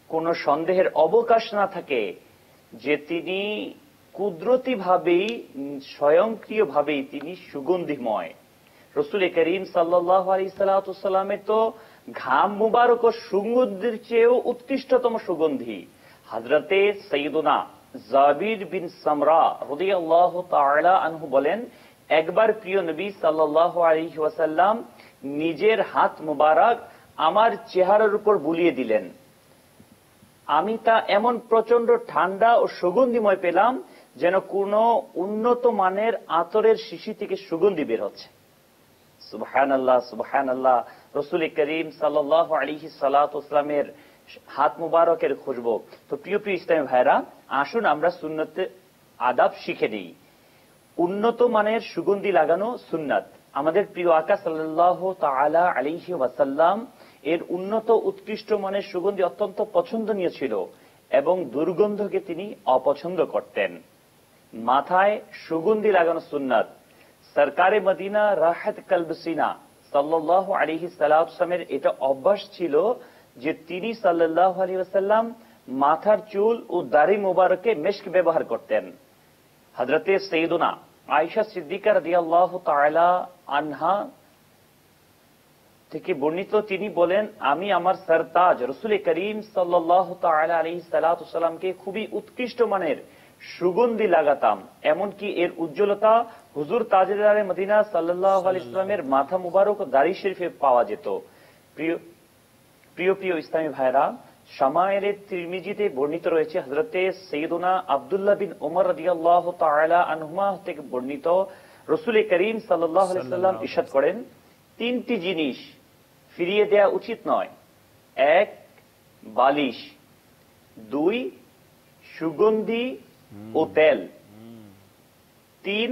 O: কোনো সন্দেহের অবকাশ না থাকে যে তিনি কুদরতিভাবেই স্বয়ংক্রিয়ভাবেই তিনি সুগন্ধিময়। রাসূল করিম সাল্লাল্লাহু আলাইহি সাল্লামের তো ঘাম মুবারক ও সুগন্ধির চেয়েও উৎকৃষ্টতম সুগন্ধি। হযরতে সাইয়্যিদুনা জাবির বিন সামরা রাদিয়াল্লাহু তাআলা আনহু বলেন, একবার প্রিয় নবী সাল্লাল্লাহু আলাইহি ওয়াসাল্লাম নিজের হাত মুবারক আমার চেহারার উপর বুলিয়ে দিলেন। আমি তা এমন প্রচন্ড ঠান্ডা ও সুগন্ধিময় পেলাম যেন কোনো উন্নত মানের আতরের শিশি থেকে সুগন্ধি বের হচ্ছে। সুবহানাল্লাহ সুবহানাল্লাহ। রাসূল করিম সাল্লাল্লাহু আলাইহি সাল্লাতু ওয়াসাল্লামের হাত মুবারকের খুশবু। তো প্রিয় ইসলামী ভাইরা, আসুন আমরা সুন্নতে আদাব শিখে নিই। উন্নত মানের সুগন্ধি লাগানো সুন্নাত। আমাদের প্রিয় আকা সাল্লাল্লাহু তাআলা আলাইহি ওয়াসাল্লাম এর উন্নত উৎকৃষ্ট মানের সুগন্ধি অত্যন্ত পছন্দনীয় ছিল এবং দুর্গন্ধকে তিনি অপছন্দ করতেন। মাথায় সুগন্ধি লাগানো সুন্নাত। সরকারে মদিনা রাহাত কলবসিনা সাল্লাল্লাহু আলাইহি সাল্লামের এটা অভ্যাস ছিল যে তিনি সাল্লাল্লাহু আলাইহি ওয়াসাল্লাম মাথার চুল ও দাড়ি মোবারকে মেশক ব্যবহার করতেন। হযরতে সাইয়্যিদুনা আয়েশা সিদ্দিকা রাদিয়াল্লাহু তাআলা আনহা থেকে বর্ণিত, তিনি বলেন, আমি আমার সরতাজ রাসূল করিম সাল্লাল্লাহু তাআলা আলাইহি সাল্লামকে খুবই উৎকৃষ্ট মানের সুগন্ধি লাগাতাম, এমনকি এর উজ্জ্বলতা হুজুর তাজদারে মদিনা সাল্লাল্লাহু আলাইহি সাল্লামের মাথা মুবারক ও দাড়ি শরীফে পাওয়া যেত। প্রিয় ইসলামী ভাইরা, শামায়েলে তিরমিজিতে বর্ণিত রয়েছে হযরতে সাইয়্যিদুনা আব্দুল্লাহ বিন ওমর রাদিয়াল্লাহু তাআলা আনহুমা থেকে বর্ণিত, রাসূল করিম সাল্লাল্লাহু আলাইহি সাল্লাম ইরশাদ করেন, তিনটি জিনিস ফিরিয়ে দেয়া উচিত নয়। 1 বালিশ, 2 সুগন্ধি ও তেল, 3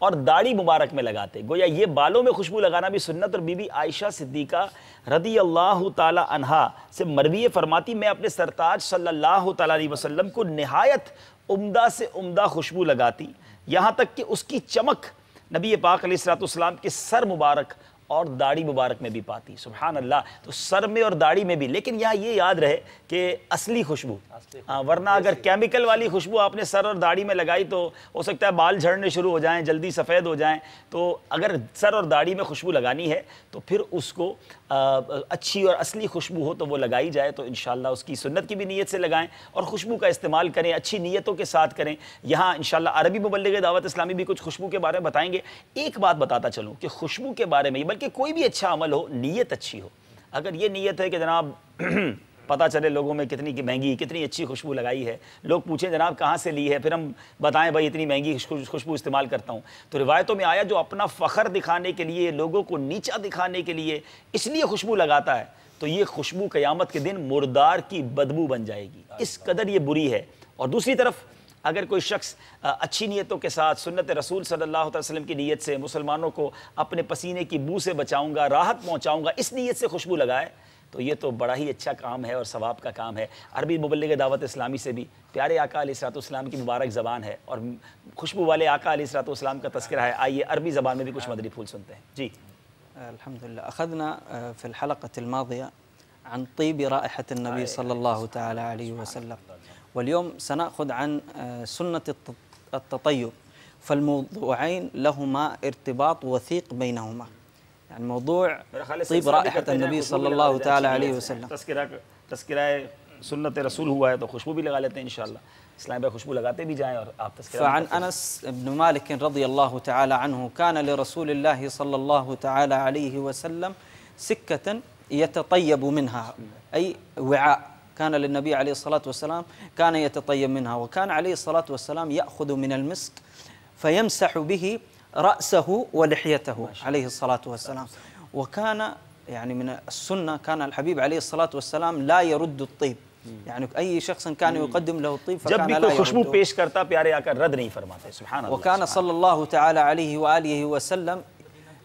C: اور داڑھی مبارک میں لگاتے. گویا یہ بالوں میں خوشبو لگانا بھی سنت. اور بی بی عائشہ صدیقہ رضی اللہ تعالی عنہا سے مروی فرماتی میں اپنے سرتاج صلی اللہ تعالی علیہ وسلم کو نہایت عمدہ سے عمدہ خوشبو لگاتی، یہاں تک کہ اس کی چمک نبی پاک علیہ الصلوۃ والسلام کے سر مبارک اور داڑھی مبارک میں بھی پاتی. سبحان اللہ. تو سر میں اور داڑھی میں بھی. لیکن یہاں یہ یاد رہے کہ اصلی خوشبو، ورنہ اگر کیمیکل والی خوشبو آپ نے سر اور داڑھی میں لگائی تو ہو سکتا ہے بال جھڑنے شروع ہو جائیں، جلدی سفید ہو جائیں. تو اگر سر اور داڑھی میں خوشبو لگانی ہے تو پھر اس کو اچھی اور اصلی خوشبو ہو تو وہ لگائی جائے. تو انشاءاللہ اس کی سنت کی بھی نیت سے لگائیں اور خوشبو کا استعمال کریں، اچھی نیتوں کے ساتھ کریں. یہاں انشاءاللہ عربی مبلغ دعوت اسلامی بھی کچھ خوشبو کے بارے میں بتائیں گے. ایک بات بتاتا چلوں کہ خوشبو کے بارے میں، بلکہ کوئی بھی اچھا عمل ہو، نیت اچھی ہو. اگر یہ نیت ہے کہ جناب پتہ چلے لوگوں میں کتنی مہنگی کتنی اچھی خوشبو لگائی ہے، لوگ پوچھیں جناب کہاں سے لی ہے، پھر ہم بتائیں بھائی اتنی مہنگی خوشبو استعمال کرتا ہوں. تو روایتوں میں آیا جو اپنا فخر دکھانے کے لیے، لوگوں کو نیچا دکھانے کے لیے اس لیے خوشبو لگاتا ہے تو یہ خوشبو قیامت کے دن مردار کی بدبو بن جائے گی. اس قدر یہ بری ہے. اور دوسری طرف اگر کوئی شخص اچھی نیتوں کے ساتھ سنت رسول صلی اللہ علیہ وسلم کی نیت سے مسلمانوں کو اپنے پسینے کی بو سے بچاؤں گا، راحت پہنچاؤں گا، اس نیت سے خوشبو لگائے تو یہ تو بڑا ہی اچھا کام ہے اور ثواب کا کام ہے. عربی مبلغ دعوت اسلامی سے بھی پیارے آقا علیہ الصلوۃ والسلام کی مبارک زبان ہے اور خوشبو والے آقا علیہ الصلوۃ والسلام کا تذکرہ ہے. آئیے عربی زبان میں بھی کچھ مدنی پھول سنتے ہیں. جی
D: الحمد لله. أخذنا في الحلقة الماضية عن طيب رائحة النبي صلى الله تعالى عليه وسلم، واليوم سنأخذ عن سنة التطيب، فالموضوعين لهما ارتباط وثيق بينهما. يعني موضوع طيب رائحة النبي صلى الله تعالى عليه وسلم.
C: تذکرہ سنت رسول ہوا ہے تو خوشبو بھی لگا لیتے ہیں انشاءاللہ. اسلام بھائی خوشبو لگاتے بھی جائیں اور آپ تذکرہ.
D: فعن انس بن مالك رضي الله تعالى عنه كان لرسول الله صلى الله تعالى عليه وسلم سكة يتطيب منها، أي وعاء كان للنبي عليه الصلاة والسلام كان يتطيب منها، وكان عليه الصلاة والسلام يأخذ من المسك فيمسح به رأسه ولحيته عليه الصلاة والسلام. وكان يعني من السنة كان الحبيب عليه الصلاة والسلام لا يرد الطيب، يعني أي شخص كان يقدم له الطيب فكان لا يرده.
C: خوشبو پیش کرتا پیارے آقا رد نہیں فرماتے. سبحان اللہ.
D: وكان صلى الله تعالى عليه وآله وسلم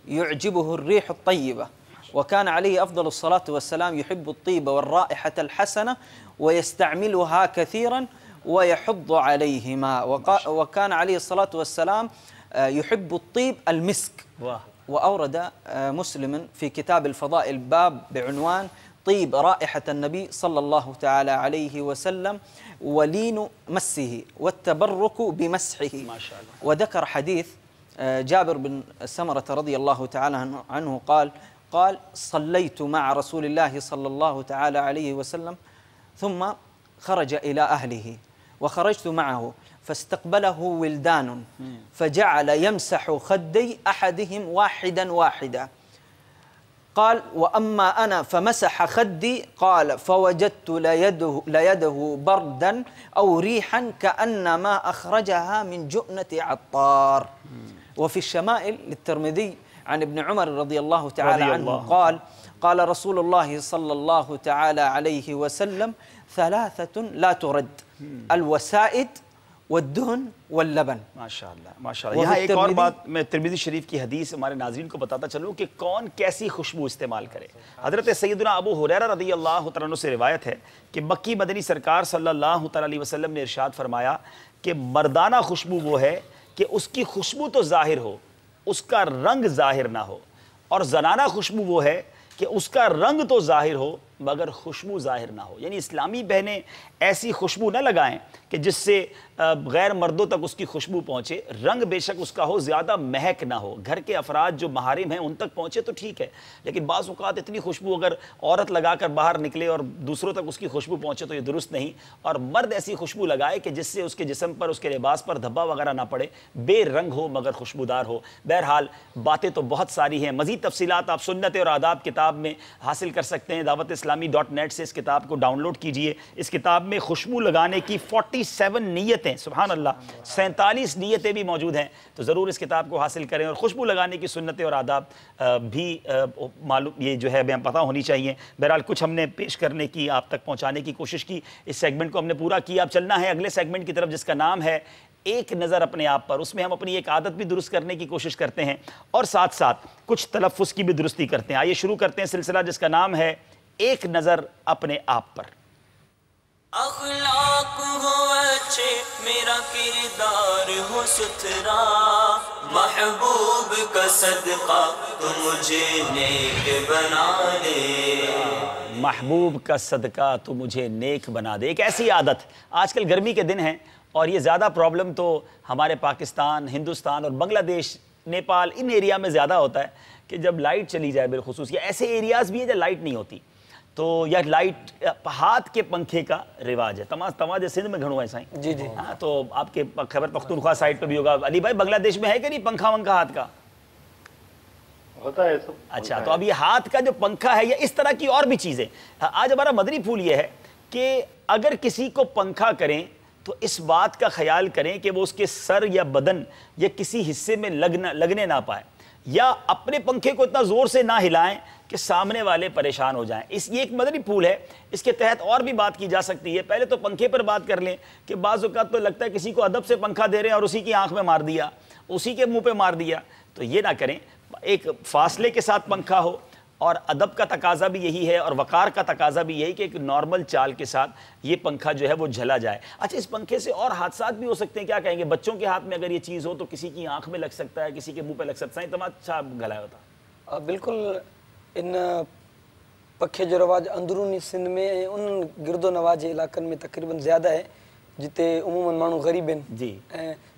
D: يعجبه الريح الطيبة، وكان عليه أفضل الصلاة والسلام يحب الطيب والرائحة الحسنة ويستعملها كثيرا ويحض عليهما. وكان عليه الصلاة والسلام يحب الطيب المسك. وأورد مسلم في كتاب الفضائل باب بعنوان طيب رائحة النبي صلى الله تعالى عليه وسلم ولين مسه والتبرك بمسحه.
C: ما شاء الله.
D: وذكر حديث جابر بن سمرة رضي الله تعالى عنه قال صليت مع رسول الله صلى الله تعالى عليه وسلم ثم خرج إلى أهله وخرجت معه فاستقبله ولدان فجعل يمسح خدي أحدهم واحدا واحدا. قال وأما أنا فمسح خدي، قال فوجدت ليده بردا أو ريحا كأنما أخرجها من جؤنة عطار. وفي الشمائل للترمذي عن ابن عمر رضي الله تعالى عنه قال رسول الله صلى الله تعالى عليه وسلم ثلاثة لا ترد، الوسائد والدهن واللبن.
C: ماشاءاللہ ماشاءاللہ. یہاں ایک اور بات میں ترمذی شریف کی حدیث ہمارے ناظرین کو بتاتا چلوں کہ کون کیسی خوشبو استعمال کرے. حضرت سیدنا ابو ہریرہ رضی اللہ تعالیٰ عنہ سے روایت ہے کہ مکی مدنی سرکار صلی اللہ تعالیٰ علیہ وسلم نے ارشاد فرمایا کہ مردانہ خوشبو وہ ہے کہ اس کی خوشبو تو ظاہر ہو، اس کا رنگ ظاہر نہ ہو، اور زنانہ خوشبو وہ ہے کہ اس کا رنگ تو ظاہر ہو مگر خوشبو ظاہر نہ ہو. یعنی اسلامی بہنیں ایسی خوشبو نہ لگائیں کہ جس سے غیر مردوں تک اس کی خوشبو پہنچے. رنگ بے شک اس کا ہو، زیادہ مہک نہ ہو، گھر کے افراد جو محارم ہیں ان تک پہنچے تو ٹھیک ہے، لیکن بعض اوقات اتنی خوشبو اگر عورت لگا کر باہر نکلے اور دوسروں تک اس کی خوشبو پہنچے تو یہ درست نہیں. اور مرد ایسی خوشبو لگائے کہ جس سے اس کے جسم پر، اس کے لباس پر دھبا وغیرہ نہ پڑے، بے رنگ ہو مگر خوشبودار ہو. بہرحال باتیں تو بہت ساری ہیں، مزید تفصیلات آپ سنت اور آداب کتاب میں حاصل کر سکتے ہیں. دعوت islami.net سے اس کتاب کو ڈاؤن لوڈ کیجئے. اس کتاب میں خوشبو لگانے کی 47 نیتیں، سبحان اللہ 47 نیتیں بھی موجود ہیں. تو ضرور اس کتاب کو حاصل کریں، اور خوشبو لگانے کی سنتیں اور آداب بھی معلوم یہ جو ہے ہمیں پتہ ہونی چاہیے. بہرحال کچھ ہم نے پیش کرنے کی، آپ تک پہنچانے کی کوشش کی. اس سیگمنٹ کو ہم نے پورا کیا. اب چلنا ہے اگلے سیگمنٹ کی طرف جس کا نام ہے ایک نظر اپنے آپ پر. اس میں ہم اپنی ایک عادت بھی درست کرنے کی کوشش کرتے ہیں اور ساتھ ساتھ کچھ تلفظ کی بھی درستی کرتے ہیں. آئیے شروع کرتے ہیں سلسلہ جس کا نام ہے ایک نظر اپنے آپ پر.
K: اخلاق ہو اچھے میرا کردار ہو ستھرا، محبوب کا صدقہ تو مجھے نیک بنا دے.
C: محبوب کا صدقہ تو مجھے نیک بنا دے. ایک ایسی عادت، آج کل گرمی کے دن ہیں اور یہ زیادہ پرابلم تو ہمارے پاکستان، ہندوستان اور بنگلہ دیش، نیپال ان ایریا میں زیادہ ہوتا ہے کہ جب لائٹ چلی جائے بالخصوص، یا ایسے ایریاز بھی ہیں جہاں لائٹ نہیں ہوتی، تو یا لائٹ ہاتھ کے پنکھے کا رواج ہے. تماج سندھ میں گھنو ہے سائیں.
L: جی جی.
C: ہاں تو آپ کے خیبر پختونخوا سائٹ پہ بھی ہوگا. علی بھائی بنگلہ دیش میں ہے کہ نہیں پنکھا ونکھا ہاتھ کا؟
H: ہوتا ہے سب.
C: اچھا تو اب یہ ہاتھ کا جو پنکھا ہے یا اس طرح کی اور بھی چیزیں، آج ہمارا مدنی پھول یہ ہے کہ اگر کسی کو پنکھا کریں تو اس بات کا خیال کریں کہ وہ اس کے سر یا بدن یا کسی حصے میں لگنے نہ پائے، یا اپنے پنکھے کو اتنا زور سے نہ ہلائیں کہ سامنے والے پریشان ہو جائیں. یہ ایک مدنی پھول ہے، اس کے تحت اور بھی بات کی جا سکتی ہے. پہلے تو پنکھے پر بات کر لیں کہ بعض اوقات تو لگتا ہے کسی کو ادب سے پنکھا دے رہے ہیں اور اسی کی آنکھ میں مار دیا، اسی کے منہ پہ مار دیا. تو یہ نہ کریں. ایک فاصلے کے ساتھ پنکھا ہو، اور ادب کا تقاضا بھی یہی ہے اور وقار کا تقاضا بھی یہی کہ ایک نارمل چال کے ساتھ یہ پنکھا جو ہے وہ جھلا جائے. اچھا اس پنکھے سے اور حادثات بھی ہو سکتے ہیں، کیا کہیں گے؟ بچوں کے ہاتھ میں اگر یہ چیز ہو تو کسی کی آنکھ میں لگ سکتا ہے، کسی کے منہ پہ لگ سکتا ہے. تماشا گھلایا ہوتا.
L: بالکل ان پکھے جو رواج اندرونی سندھ میں ان گرد و نواج علاقن میں تقریباً زیادہ ہے جتے عموماً مانو غریب ہیں.
C: جی.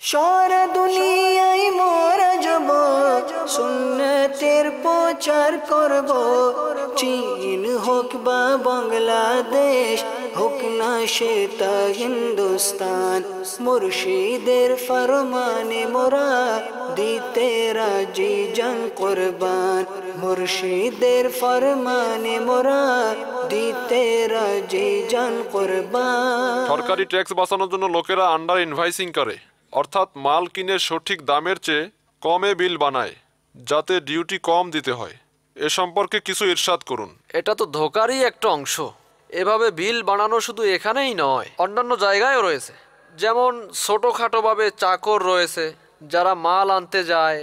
A: সারা দুনিয়ায় মোরা যাব সুন্নতের প্রচার করব, চীন হোক বা বাংলাদেশ হোক না সেটা হিন্দুস্তান, মুর্শিদের ফরমানে মোরা দিতে রাজি জান কুরবান, মুর্শিদের ফরমানে মোরা দিতে রাজি জান কুরবান।
B: সরকারি ট্যাক্স বাঁচানোর জন্য লোকেরা আন্ডার ইনভয়েসিং করে, অর্থাৎ মাল কিনে সঠিক দামের চেয়ে কমে বিল বানায় যাতে ডিউটি কম দিতে হয়। এ সম্পর্কে কিছু ইরশাদ করুন।
P: এটা তো ধোকারই একটা অংশ। এভাবে বিল বানানো শুধু এখানেই নয়, অন্যান্য জায়গায়ও রয়েছে। যেমন ছোটোখাটোভাবে চাকর রয়েছে, যারা মাল আনতে যায়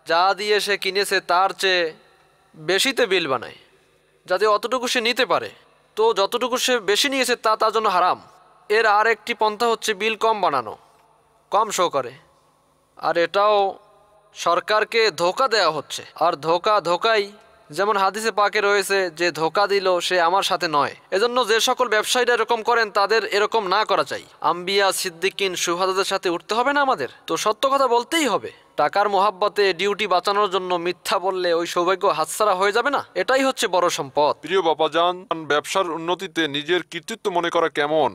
P: যা দিয়ে সে কিনেছে তার চেয়ে বেশিতে বিল বানায় যাতে অতটুকু সে নিতে পারে, তো যতটুকু সে বেশি নিয়েছে তা তার জন্য হারাম। এর আর একটি পন্থা হচ্ছে বিল কম বানানো, কম শো করে, আর এটাও সরকারকে ধোঁকা দেওয়া হচ্ছে। আর ধোঁকাই যেমন হাদিসে পাকে রয়েছে যে ধোঁকা দিল সে আমার সাথে নয়। এজন্য যে সকল ব্যবসায়ীরা এরকম করেন তাদের এরকম না করা চাই। আম্বিয়া, সিদ্দিকিন, শুহাদাদের সাথে উঠতে হবে না আমাদের? তো সত্য কথা বলতেই হবে। টাকার মোহাব্বতে ডিউটি বাঁচানোর জন্য মিথ্যা বললে ওই সৌভাগ্য হাতছাড়া হয়ে যাবে না? এটাই হচ্ছে বড় সম্পদ।
B: প্রিয় বাবাজান, ব্যবসার উন্নতিতে নিজের কৃতিত্ব মনে করা কেমন?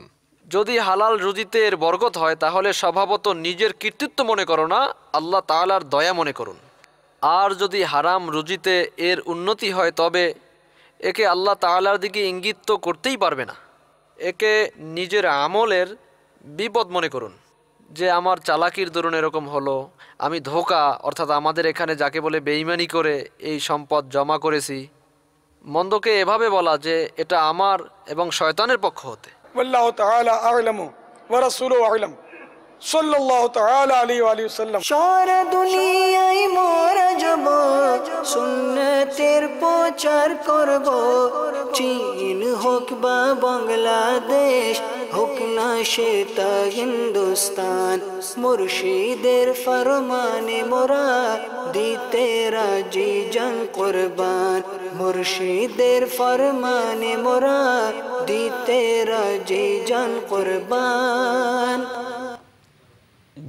P: যদি হালাল রুজিতে এর বরকত হয় তাহলে স্বভাবত নিজের কৃতিত্ব মনে করো না, আল্লাহ তাআলার দয়া মনে করুন। আর যদি হারাম রুজিতে এর উন্নতি হয় তবে একে আল্লাহ তাআলার দিকে ইঙ্গিত তো করতেই পারবে না, একে নিজের আমলের বিপদ মনে করুন যে আমার চালাকির দরুন এরকম হলো, আমি ধোঁকা অর্থাৎ আমাদের এখানে যাকে বলে বেঈমানি করে এই সম্পদ জমা করেছি। মন্দকে এভাবে বলা যে এটা আমার এবং শয়তানের পক্ষ হতে।
G: والله تعالى أعلم ورسوله أعلم صلى الله تعالى عليه وآله وسلم।
A: সারা দুনিয়ায় মোরা যাব সুন্নতের প্রচার করব, চীন হোক বা বাংলাদেশ হোক না সেটা হিন্দুস্তান, মুর্শিদের ফরমানে মোরা দিতে রাজি জান কুরবান, মুর্শিদের ফরমানে মোরা দিতে রাজি জান কুরবান।